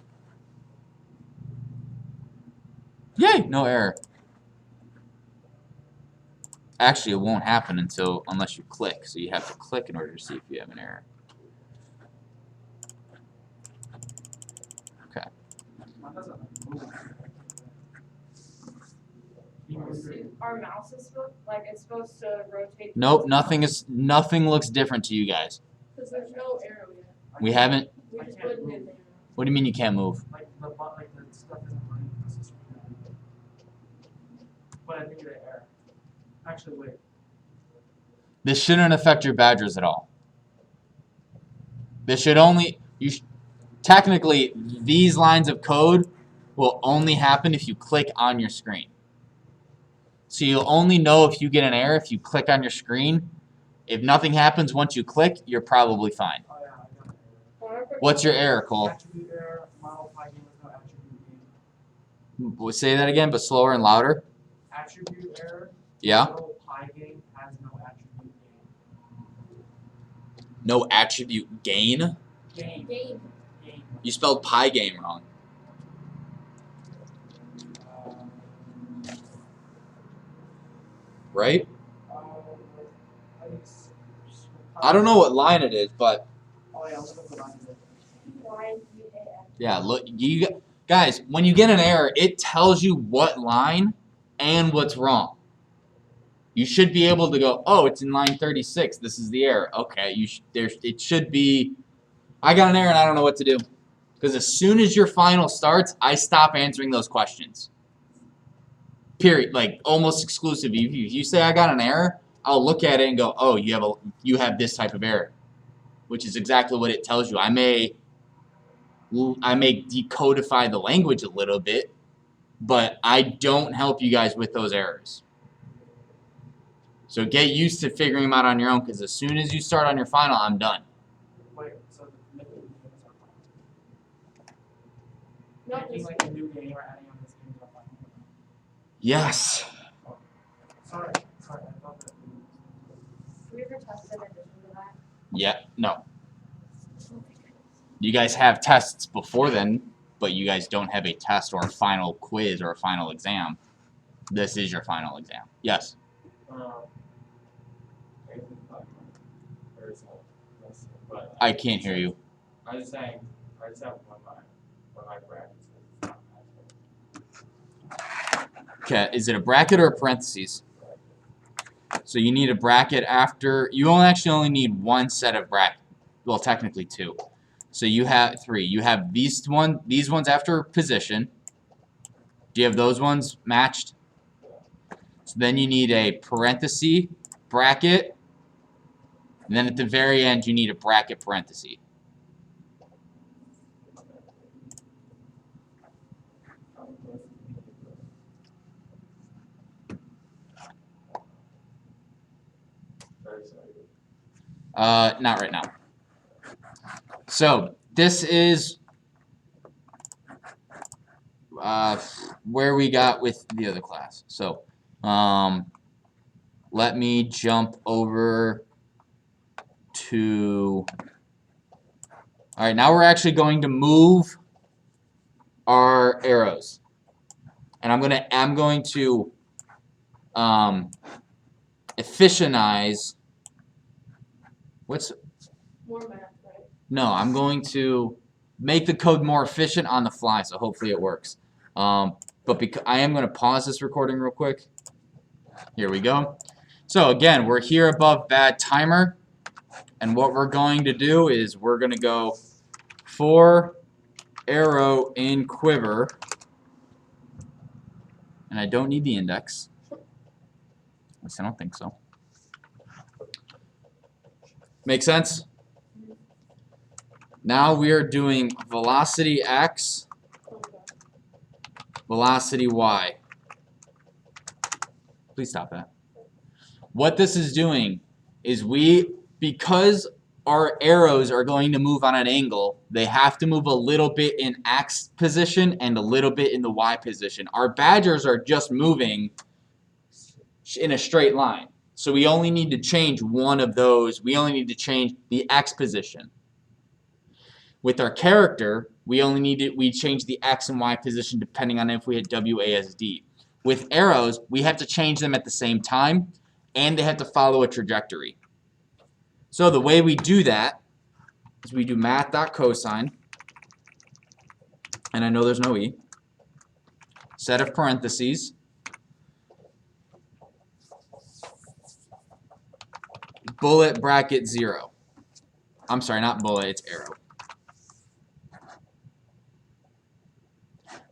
S1: Yay, no error. Actually, it won't happen unless you click. So you have to click in order to see if you have an error. Okay.
S2: Mine doesn't move.
S3: Our mouse is supposed, like, it's supposed to rotate.
S1: Nope, nothing looks different to you guys.
S4: Because there's no arrow yet.
S1: We haven't.
S4: We
S2: I
S4: just
S2: can't
S4: put it in
S2: move.
S4: there.
S1: What do you mean you can't move?
S2: Like the stuff isn't running. This is but I think it's an error. Actually, wait.
S1: This shouldn't affect your badgers at all. This should only technically these lines of code will only happen if you click on your screen. So you'll only know if you get an error if you click on your screen. If nothing happens once you click, you're probably fine.
S2: Oh yeah, I got an error.
S1: What's your error, Cole?
S2: Attribute error. Model pygame with no attribute gain.
S1: Say that again, but slower and louder.
S2: Attribute error.
S1: Yeah.
S2: Model pygame has no attribute
S1: No attribute gain.
S2: gain.
S4: Game.
S2: Gain.
S1: You spelled pygame wrong. Right? I don't know what line it is, but
S2: Oh yeah, look at the line there.
S1: yeah, look, guys, when you get an error, it tells you what line and what's wrong. You should be able to go, oh, it's in line 36. This is the error. Okay, it should be. I got an error and I don't know what to do, because as soon as your final starts, I stop answering those questions. Period. Like almost exclusive. If you say I got an error, I'll look at it and go, oh, you have this type of error, which is exactly what it tells you. I may decodify the language a little bit, but I don't help you guys with those errors. So get used to figuring them out on your own, because as soon as you start on your final, I'm done.
S2: Wait, so the making games are fun.
S4: Not
S2: Making
S4: this
S2: like a new game or adding on this game are fun.
S1: Yes.
S2: Sorry, I thought that.
S3: Do we ever test in addition to that?
S1: Yeah. No. You guys have tests before then, but you guys don't have a test or a final quiz or a final exam. This is your final exam. Yes.
S6: Anything like very small. But
S1: I can't hear you.
S6: I was saying, I just have one my brackets. Is not actually.
S1: Okay. Is it a bracket or a parentheses? So you need a bracket after. You only need one set of bracket. Well, technically two. So you have three. You have these ones after position. Do you have those ones matched? So then you need a parenthesis bracket. And then at the very end, you need a bracket parenthesis. Not right now. So this is where we got with the other class. So let me jump over to. All right, now we're actually going to move our arrows, and I'm going to efficientize.
S4: more math, right?
S1: No, I'm going to make the code more efficient on the fly, so hopefully it works. But I am going to pause this recording real quick. Here we go. So again, we're here above bad timer, and what we're going to do is we're going to go for arrow in quiver, and I don't need the index. At least I don't think so. Make sense? Now we are doing velocity x, velocity y. Please stop that. What this is doing is because our arrows are going to move on an angle, they have to move a little bit in x position and a little bit in the y position. Our badgers are just moving in a straight line. So we only need to change one of those. We only need to change the x position. With our character, we change the x and y position depending on if we hit WASD. With arrows, we have to change them at the same time, and they have to follow a trajectory. So the way we do that is we do math.cosine, and I know there's no e, set of parentheses, bullet bracket 0. I'm sorry, not bullet, it's arrow.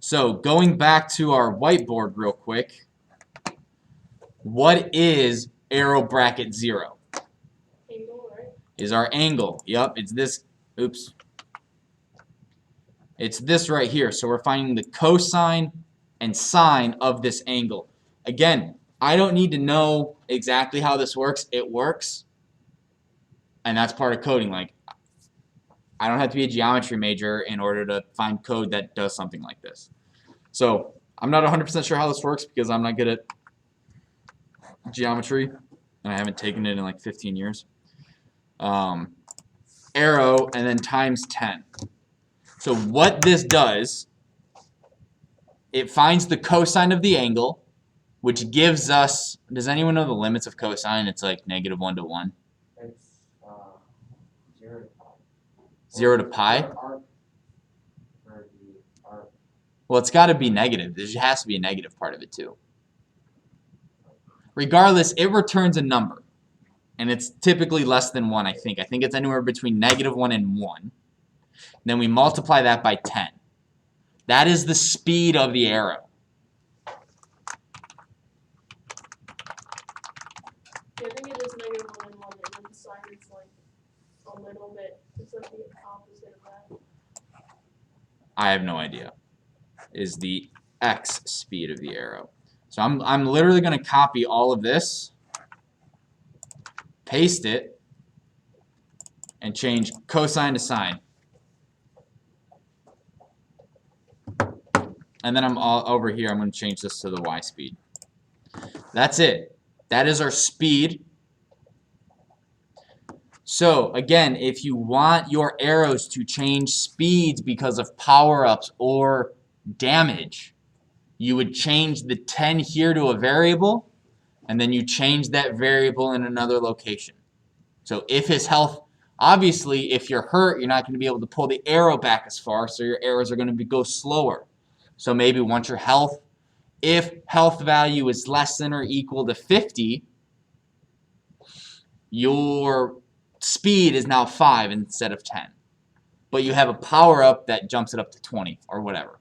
S1: So going back to our whiteboard real quick, what is arrow bracket 0?
S4: Angle, right?
S1: Is our angle. Yep, it's this. Oops. It's this right here. So we're finding the cosine and sine of this angle. Again, I don't need to know exactly how this works. It works. And that's part of coding. Like, I don't have to be a geometry major in order to find code that does something like this. So I'm not 100% sure how this works because I'm not good at geometry, and I haven't taken it in like 15 years. Arrow and then times 10. So what this does, it finds the cosine of the angle, which gives us, does anyone know the limits of cosine? It's like -1 to 1.
S5: It's 0 to pi.
S1: 0 to pi?
S5: Arc for the arc.
S1: Well, it's got to be negative. There has to be a negative part of it too. Regardless, it returns a number. And it's typically less than 1, I think. I think it's anywhere between -1 and 1. Then we multiply that by 10. That is the speed of the arrow.
S4: it's like a little bit, it's like the opposite of that.
S1: I have no idea. Is the x speed of the arrow. So I'm literally going to copy all of this, paste it, and change cosine to sine. And then I'm all over here, I'm going to change this to the y speed. That's it. That is our speed. So again, if you want your arrows to change speeds because of power-ups or damage, you would change the 10 here to a variable, and then you change that variable in another location. So if his health, obviously if you're hurt, you're not going to be able to pull the arrow back as far, so your arrows are going to go slower. So maybe once your health, if health value is less than or equal to 50, your speed is now 5 instead of 10. But you have a power-up that jumps it up to 20 or whatever.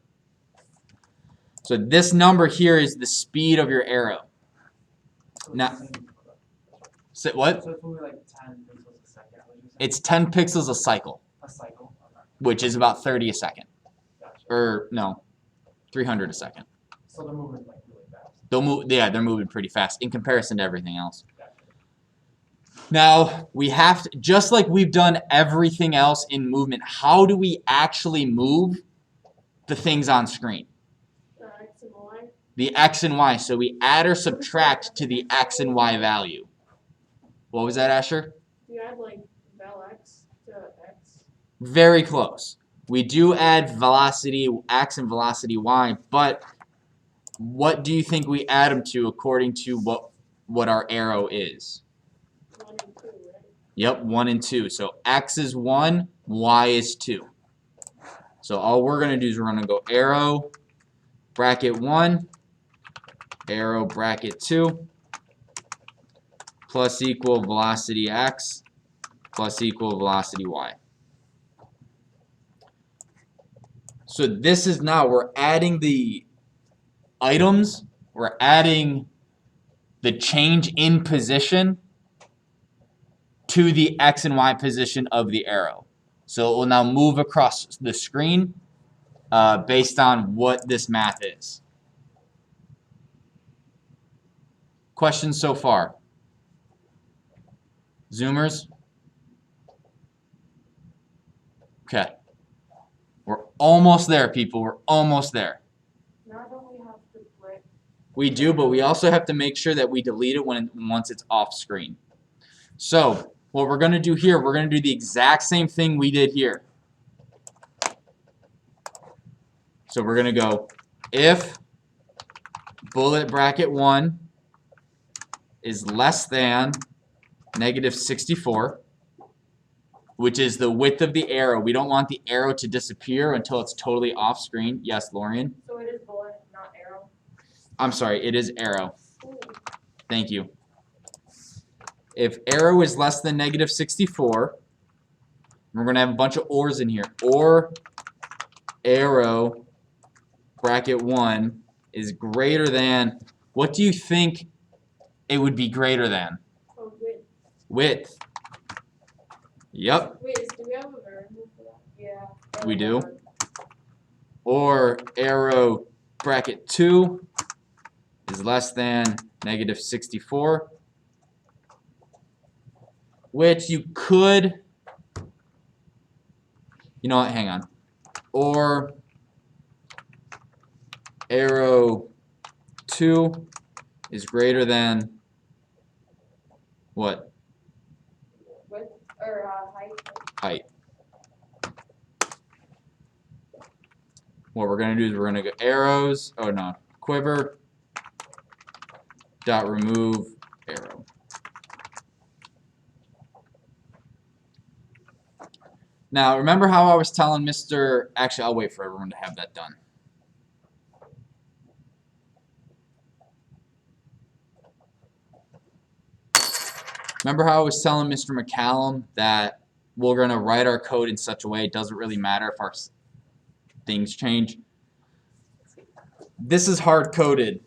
S1: So this number here is the speed of your arrow.
S2: So
S1: Now-
S2: it's the same-
S1: What?
S2: So it's only like 10 pixels a second. What did you say?
S1: It's 10 pixels a cycle,
S2: A cycle. Okay.
S1: which is about 30 a second.
S2: Gotcha.
S1: Or no, 300 a second.
S2: So they're moving like really fast.
S1: They'll move, yeah, they're moving pretty fast in comparison to everything else.
S2: Gotcha.
S1: Now, we have to, just like we've done everything else in movement, how do we actually move the things on screen?
S4: X and Y.
S1: The x and y. So we add or subtract to the x and y value. What was that, Asher?
S4: You add like vel X to X.
S1: Very close. We do add velocity x and velocity y, but what do you think we add them to according to what our arrow is?
S4: 1 and 2, right?
S1: Yep, 1 and 2. So x is 1, y is 2. So all we're going to do is we're going to go arrow, bracket 1, arrow, bracket 2, plus equal velocity x, plus equal velocity y. So this is now, we're adding the items, we're adding the change in position to the x and y position of the arrow. So it will now move across the screen based on what this math is. Questions so far? Zoomers? Okay. We're almost there, people. We're almost there.
S3: Now don't we have to break?
S1: We do, but we also have to make sure that we delete it once it's off screen. So what we're going to do here, we're going to do the exact same thing we did here. So we're going to go if bullet bracket 1 is less than negative 64, which is the width of the arrow. We don't want the arrow to disappear until it's totally off screen. Yes, Lorian?
S3: So it is bullet, not arrow.
S1: I'm sorry, it is arrow.
S4: Ooh.
S1: Thank you. If arrow is less than negative 64, we're going to have a bunch of ors in here. Or arrow bracket 1 is greater than, what do you think it would be greater than?
S4: Oh, wait.
S1: Width. Yep,
S4: Wait, do we have a variable for that?
S3: Yeah.
S1: we do. Or arrow bracket 2 is less than negative 64, which you could, you know what, hang on. Or arrow 2 is greater than what?
S3: Width or height.
S1: Height. What we're going to do is we're going to go arrows, oh no, quiver, dot remove arrow. Now, remember how I was telling Mr. Actually, I'll wait for everyone to have that done. Remember how I was telling Mr. McCallum that we're going to write our code in such a way it doesn't really matter if our things change? This is hard-coded.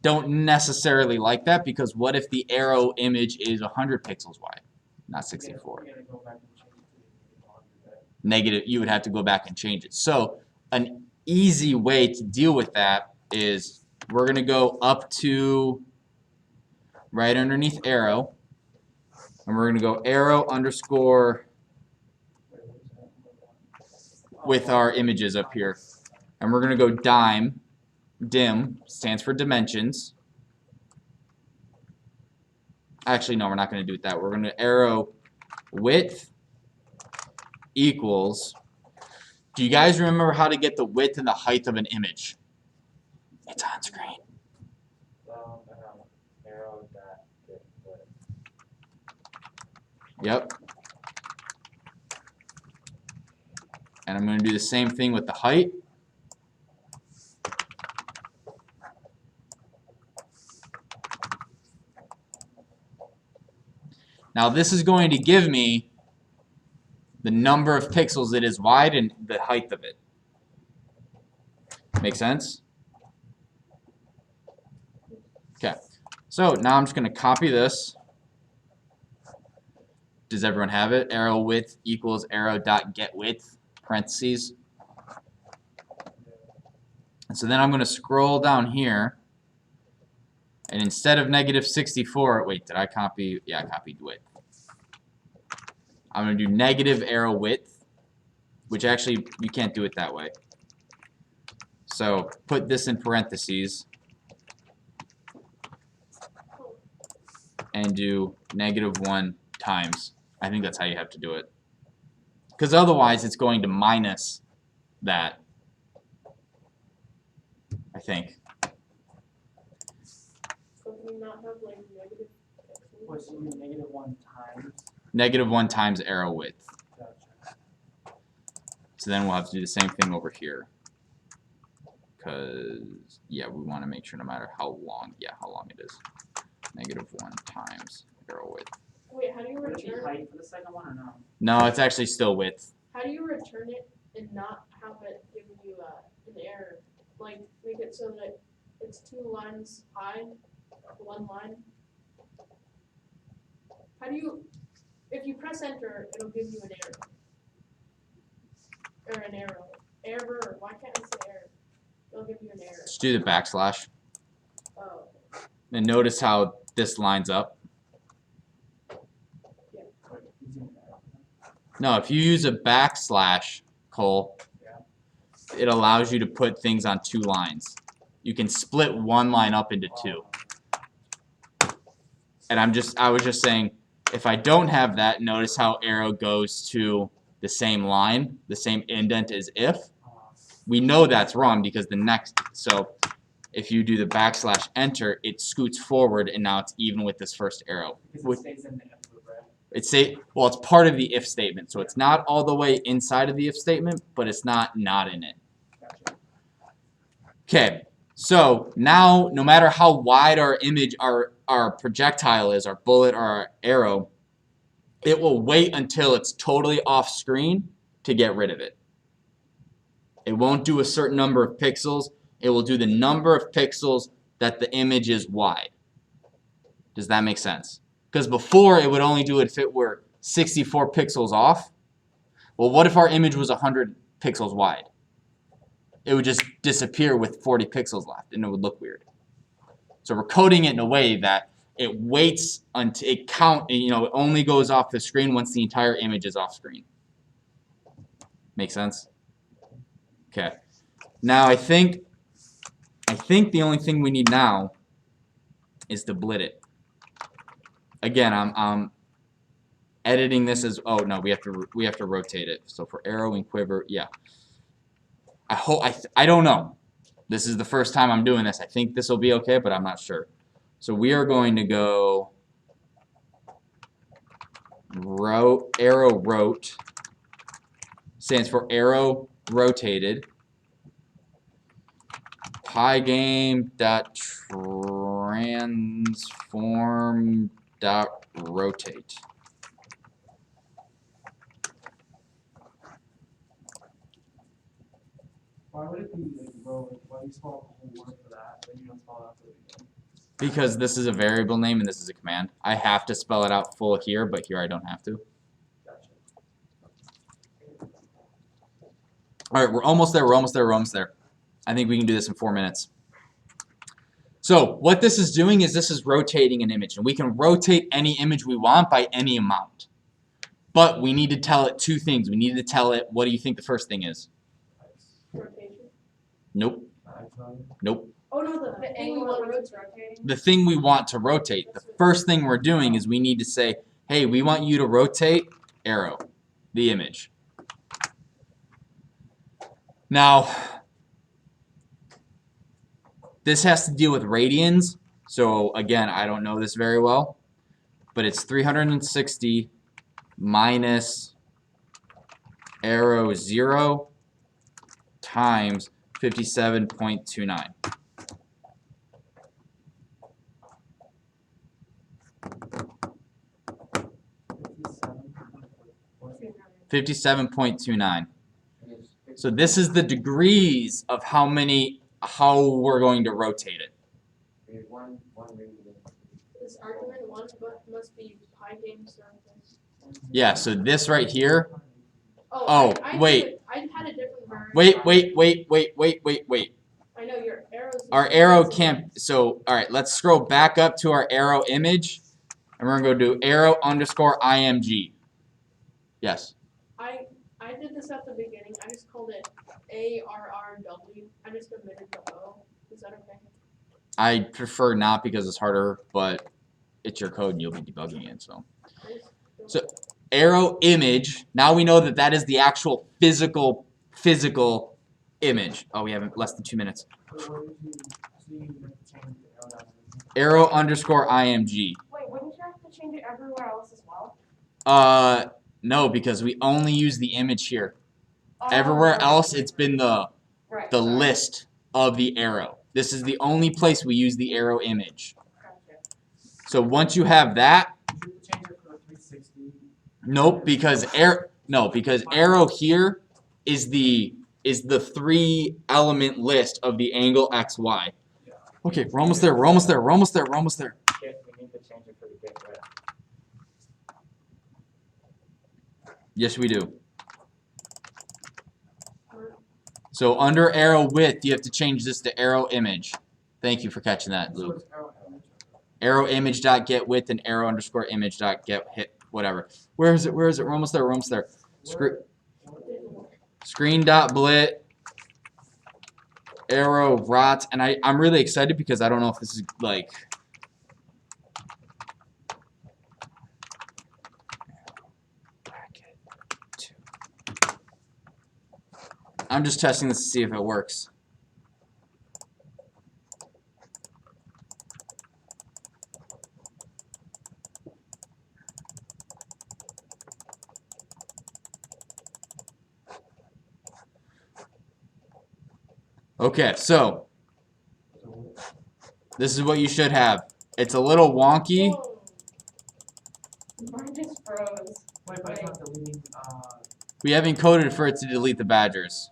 S1: Don't necessarily like that because what if the arrow image is 100 pixels wide? not 64.
S2: You gotta go back and change it to the argument.
S1: Negative, you would have to go back and change it. So an easy way to deal with that is we're going to go up to right underneath arrow, and we're going to go arrow underscore with our images up here. And we're going to go dim stands for dimensions. Actually, no, we're not going to do it that. We're going to arrow width equals. Do you guys remember how to get the width and the height of an image? It's on screen.
S6: Well, arrow dot get width.
S1: Yep. And I'm going to do the same thing with the height. Now this is going to give me the number of pixels it is wide and the height of it. Make sense? Okay. So now I'm just going to copy this. Does everyone have it? Arrow width equals arrow dot get width, parentheses. And so then I'm going to scroll down here. And instead of negative 64, wait, did I copy? Yeah, I copied width. I'm going to do negative arrow width, which actually you can't do it that way. So put this in parentheses and do -1 times. I think that's how you have to do it. Because otherwise it's going to minus that, I think.
S4: So can you not have like negative pixels?
S2: What's you mean -1 times?
S1: -1 times arrow width.
S2: Gotcha.
S1: So then we'll have to do the same thing over here. Because, yeah, we want to make sure no matter how long, how long it is. -1 times arrow width.
S4: Wait, how do you
S2: Would it be
S4: return?
S2: height for the second one or no?
S1: No, it's actually still width.
S4: How do you return it and not have it giving you an error? Like make it so that it's 2 lines high, 1 line. How do you? If you press enter, it'll give you an error. Or an arrow. Error. Why can't I say error? It'll give you an error.
S1: Just do the backslash.
S4: Oh.
S1: And notice how this lines up.
S2: Like, using that.
S1: No, if you use a backslash, Cole, it allows you to put things on 2 lines. You can split 1 line up into 2. And I was just saying, if I don't have that, notice how arrow goes to the same line, the same indent as if. We know that's wrong because the next, so if you do the backslash enter, it scoots forward and now it's even with this first arrow.
S2: Because it stays in the if loop, right?
S1: Well, it's part of the if statement, so it's not all the way inside of the if statement, but it's not in it.
S2: Gotcha.
S1: Okay, so now no matter how wide our image, our projectile is, our bullet or our arrow, it will wait until it's totally off screen to get rid of it. It won't do a certain number of pixels. It will do the number of pixels that the image is wide. Does that make sense? Because before it would only do it if it were 64 pixels off. Well, what if our image was 100 pixels wide? It would just disappear with 40 pixels left and it would look weird. So we're coding it in a way that it waits until it it only goes off the screen once the entire image is off screen. Make sense? Okay. Now I think the only thing we need now is to blit it. Again, I'm editing this as no, we have to rotate it. So for arrow and quiver, yeah. I don't know. This is the first time I'm doing this. I think this will be okay, but I'm not sure. So we are going to go arrow rot stands for arrow rotated. Pygame.transform.rotate.
S2: Why would it be like row? Why do you spell out the whole word for that, but you don't spell it out for the beginning?
S1: Because this is a variable name and this is a command. I have to spell it out full here, but here I don't have to.
S2: Gotcha.
S1: Alright, we're almost there, we're almost there, we're almost there. I think we can do this in 4 minutes. So what this is doing is this is rotating an image, and we can rotate any image we want by any amount. But we need to tell it two things. We need to tell it, what do you think the first thing is?
S4: Rotation.
S1: Nope. Nope.
S4: Oh no, the
S3: The
S4: thing we
S3: angle
S4: want
S3: at
S4: to
S3: which it's
S4: rotate.
S3: rotating.
S1: The thing we want to rotate. The first thing we're doing is we need to say, hey, we want you to rotate arrow, the image. Now, this has to deal with radians. So again, I don't know this very well, but it's 360 minus arrow 0 times 57.29. 57.29. So this is the degrees of how we're going to rotate it.
S5: One reading.
S4: This argument one must be pygame something.
S1: Yeah, so this right here.
S4: Oh,
S1: Oh, wait.
S4: I had a different version.
S1: Wait.
S4: I know your arrows.
S1: Our arrow can't, so, alright, let's scroll back up to our arrow image, and we're going to go do arrow underscore img. Yes.
S4: I did this at the beginning. I just called it ARRW. I just omitted the O. Is that okay?
S1: I prefer not because it's harder, but it's your code and you'll be debugging it, so. So, arrow image, now we know that that is the actual physical image. Oh, we have less than 2 minutes. Arrow underscore img.
S3: Wait, wouldn't you have to change it everywhere else as well?
S1: No, because we only use the image here.
S3: Oh,
S1: Everywhere
S3: right,
S1: else,
S3: right,
S1: it's been the
S3: right,
S1: the
S3: sorry.
S1: list of the arrow. This is the only place we use the arrow image.
S3: Gotcha.
S1: So once you have that,
S2: Did you change it for 360?
S1: nope, because arrow here is the 3-element list of the angle XY. Okay, we're almost there.
S6: We need to change it for the get width.
S1: Yes, we do. So under arrow width, you have to change this to arrow image. Thank you for catching that,
S2: So
S1: Luke.
S2: it's arrow image.
S1: Arrow image dot get width and arrow underscore image dot get hit whatever. Where is it? We're almost there. Screen dot blit arrow rot, and I'm really excited because I don't know if this is like. I'm just testing this to see if it works. Okay, so this is what you should have. It's a little wonky.
S4: Whoa.
S3: Mine just froze.
S2: Wait, but it's not deleting,
S1: We have encoded for it to delete the badgers.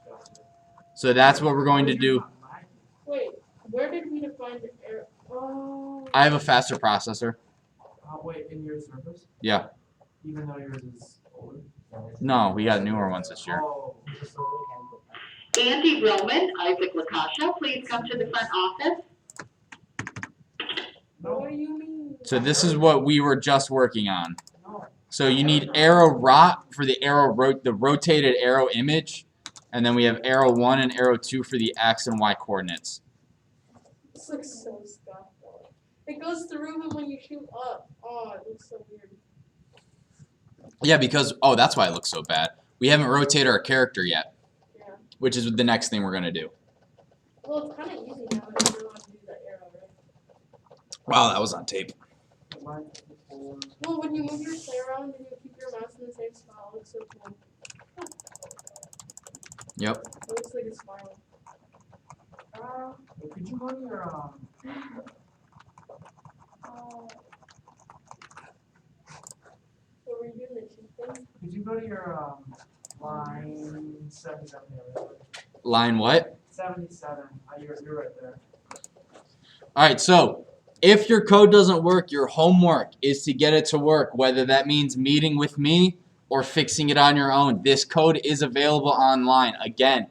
S1: So that's what we're going to do.
S4: Wait, where did we define the arrow? Oh.
S1: I have a faster processor.
S2: Wait, in your service?
S1: Yeah.
S2: Even though yours is older?
S1: No, we got newer ones this year.
S2: Oh,
S7: Andy Roman, Isaac Lakasha, please come to the front office.
S4: What do you mean?
S1: So this is what we were just working on.
S2: no.
S1: So you need arrow rot for the the rotated arrow image, and then we have arrow 1 and arrow 2 for the X and Y coordinates.
S4: This looks so stuffed though. It goes through them when you shoot up. Oh, it looks so weird.
S1: Yeah, because that's why it looks so bad. We haven't rotated our character yet,
S4: Yeah.
S1: which is the next thing we're gonna do.
S4: Well, it's kind of easy now. I don't know how to do that arrow, right?
S1: Wow, that was on tape.
S2: Mine is before.
S4: Well, when you move your play around and you keep your mouse in the same spot, it looks so cool.
S1: Yep.
S4: It looks like a spiral.
S2: Could you go to your,
S4: What were you doing? The cheat thing?
S2: could you go to your, line 77 there?
S1: Line what?
S2: 77. You're right there.
S1: All right, so If your code doesn't work, your homework is to get it to work, whether that means meeting with me or fixing it on your own. This code is available online. Again,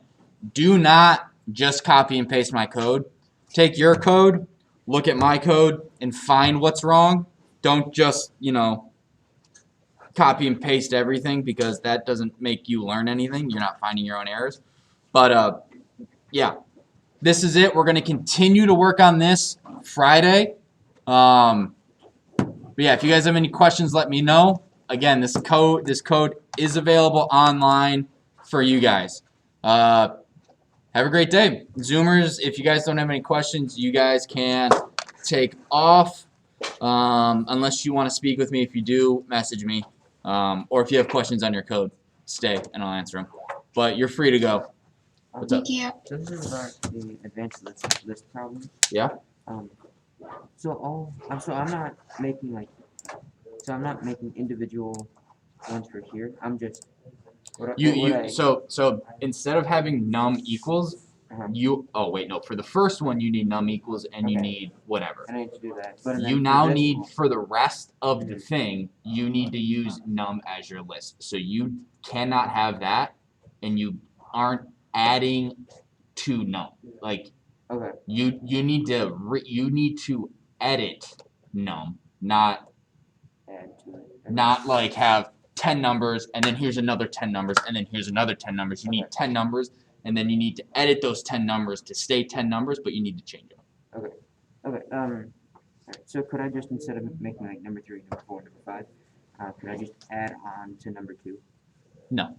S1: do not just copy and paste my code. Take your code, look at my code, and find what's wrong. Don't just, copy and paste everything, because that doesn't make you learn anything. You're not finding your own errors. But, yeah, this is it. We're going to continue to work on this Friday. But yeah, if you guys have any questions, let me know. Again, this code is available online for you guys. Have a great day. Zoomers, if you guys don't have any questions, you guys can take off. Unless you want to speak with me. If you do, message me. Or if you have questions on your code, stay and I'll answer them. But you're free to go. What's up?
S5: So this is about the advanced list problem.
S1: Yeah?
S5: So I'm not making I'm not making individual ones for here. I'm just
S1: So instead of having num equals, for the first one you need num equals and you need whatever.
S5: I need to do that. But
S1: You now need, for the rest of the thing, you need to use num as your list. So you cannot have that, and you aren't adding to num. Like,
S5: okay.
S1: you need to edit num, not
S5: Add to it.
S1: not like have 10 numbers and then here's another 10 numbers and then here's another 10 numbers. You need 10 numbers, and then you need to edit those 10 numbers to stay 10 numbers, but you need to change them.
S5: Okay. Alright, so could I just, instead of making like number 3, number 4, number 5, could I just add on to number 2?
S1: No.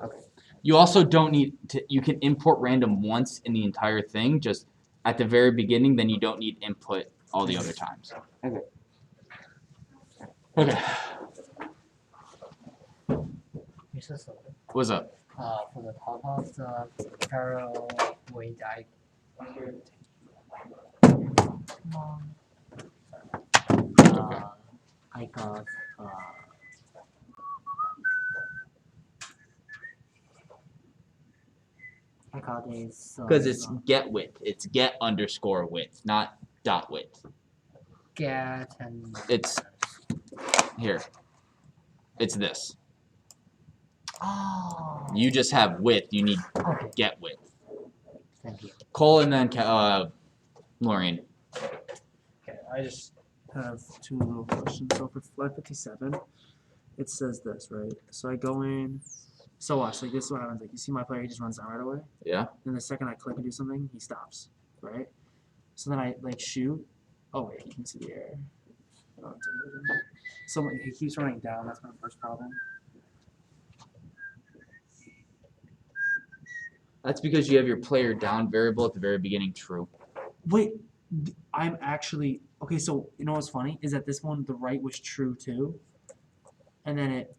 S5: Okay.
S1: You also don't need to, you can import random once in the entire thing, just at the very beginning, then you don't need input all the other times.
S5: Okay.
S1: Okay. What's up?
S8: For the top of the parallel weight, I got this.
S1: Because it's get width. It's get underscore width, not dot width.
S8: Get and
S1: It's here. It's this.
S8: oh.
S1: You just have width. You need
S8: Okay,
S1: get width.
S8: thank you.
S1: Cole and then Lorian.
S2: Okay, I just have 2 little questions. So for flat 57, it says this, right? So I go in. So watch, like this is what happens. Like you see my player, he just runs down right away.
S1: Yeah.
S2: Then the second I click and do something, he stops, right? So then I like shoot. Oh wait, you can see the error. Oh, it's over. So he keeps running down. That's my first problem.
S1: That's because you have your player down variable at the very beginning true.
S2: Wait, I'm actually okay. So you know what's funny is that this one, the right was true too, and then it,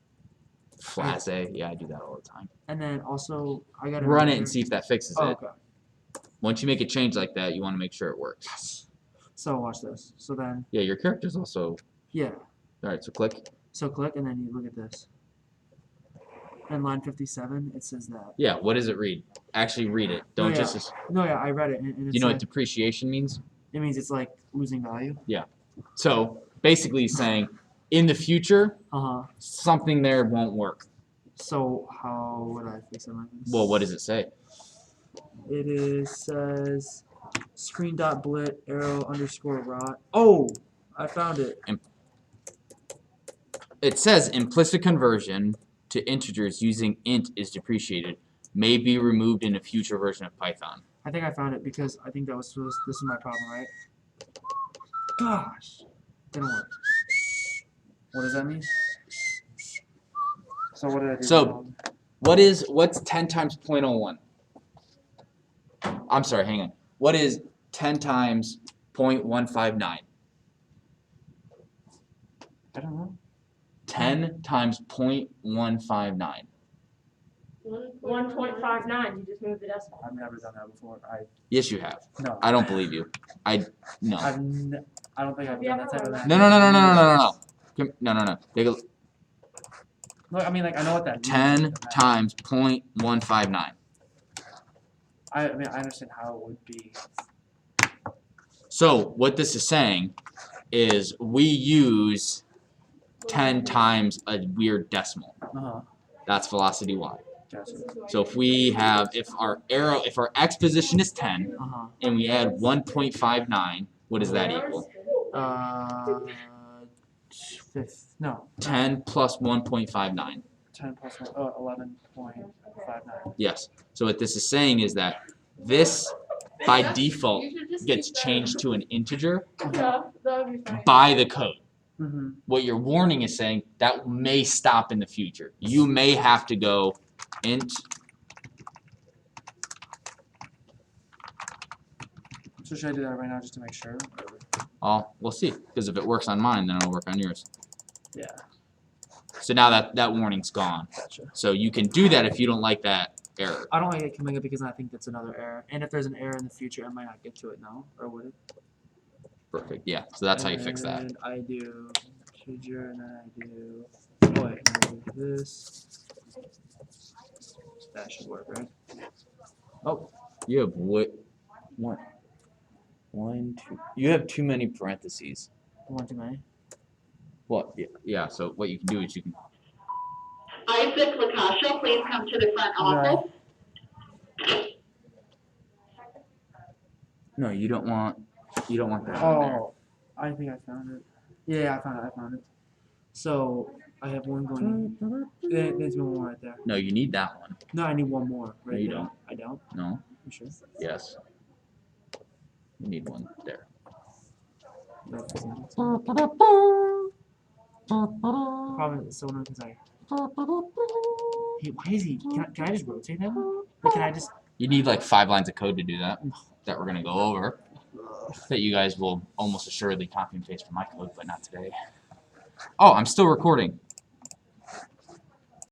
S1: Flat A. Yeah, I do that all the time.
S2: and then also I got to
S1: Run it and see if that fixes
S2: Oh,
S1: it.
S2: okay.
S1: Once you make a change like that, you want to make sure it works.
S2: So watch this. So then,
S1: Yeah, your character's also.
S2: yeah.
S1: All right, so click.
S2: So click, and then you look at this. And line 57, it says that.
S1: Yeah, what does it read? Actually read it. Don't
S2: yeah.
S1: just.
S2: No, yeah, I read it, and
S1: Do
S2: it's
S1: you know
S2: like,
S1: what depreciation means?
S2: it means it's like losing value.
S1: So basically he's saying, in the future, something there won't work.
S2: So how would I fix it like this?
S1: Well, what does it say?
S2: It says screen.blit arrow underscore rot. Oh, I found it.
S1: It says implicit conversion to integers using int is depreciated, may be removed in a future version of Python.
S2: I think I found it because I think that was supposed. This is my problem, right? Gosh, didn't work. What does that mean? So what did I do?
S1: So-
S2: wrong?
S1: What's 10 times 0.01? I'm sorry, hang on. What is 10 times 0.159?
S2: I don't know.
S1: 10 times 0.159.
S3: 1.59, you just moved the decimal.
S2: I've never done that before.
S1: Yes, you have.
S2: No.
S1: I don't believe you. No.
S2: I don't think I've
S3: Have you
S2: done
S3: ever
S2: that type of
S3: run
S2: math.
S1: No. No.
S2: No, I mean, like, I know what that means.
S1: 10 times 0.159.
S2: I mean, I understand how it would be.
S1: So what this is saying is we use 10 times a weird decimal.
S2: Uh-huh.
S1: That's velocity y.
S2: Gotcha.
S1: So if our x position is 10
S2: Uh-huh.
S1: and we add 1.59, what does that equal?
S2: Fifth. No.
S1: 10 plus 1.59.
S2: 10 plus 11.59.
S1: Yes. So what this is saying is that this, by
S4: Yes,
S1: default,
S4: you should just
S1: gets
S4: keep that.
S1: changed to an integer
S4: Yeah, that would be fine.
S1: by the code.
S2: Mm-hmm.
S1: What your warning is saying, that may stop in the future. You may have to go int.
S2: So should I do that right now just to make sure?
S1: We'll see. Because if it works on mine, then it'll work on yours.
S2: Yeah.
S1: So now that warning's gone.
S2: Gotcha.
S1: So you can do that if you don't like that error.
S2: I don't like it coming up because I think that's another error. And if there's an error in the future, I might not get to it now. Or would it?
S1: Perfect. Yeah. So that's how you fix that.
S2: And I do integer, and then I do. Oh, wait, and I do this. That should work, right? Oh,
S1: You have what? One, two. You have too many parentheses.
S2: one too many.
S1: What? Yeah. So what you can do is you can.
S7: Isaac Lakasha, please come to the front office.
S1: No, you don't want. You don't want that. in there.
S2: Oh, I think I found it. Yeah, I found it. So I have one going. There's one more right there.
S1: No, you need that one.
S2: No, I need one more. Right
S1: No, you
S2: there.
S1: don't.
S2: I don't.
S1: No.
S2: You sure?
S1: Yes. You need one there.
S2: No, Probably so no because I. Hey, why is he? Can I just rotate him? Like, can I just?
S1: You need like 5 lines of code to do that. That we're gonna go over. That you guys will almost assuredly copy and paste from my code, but not today. Oh, I'm still recording.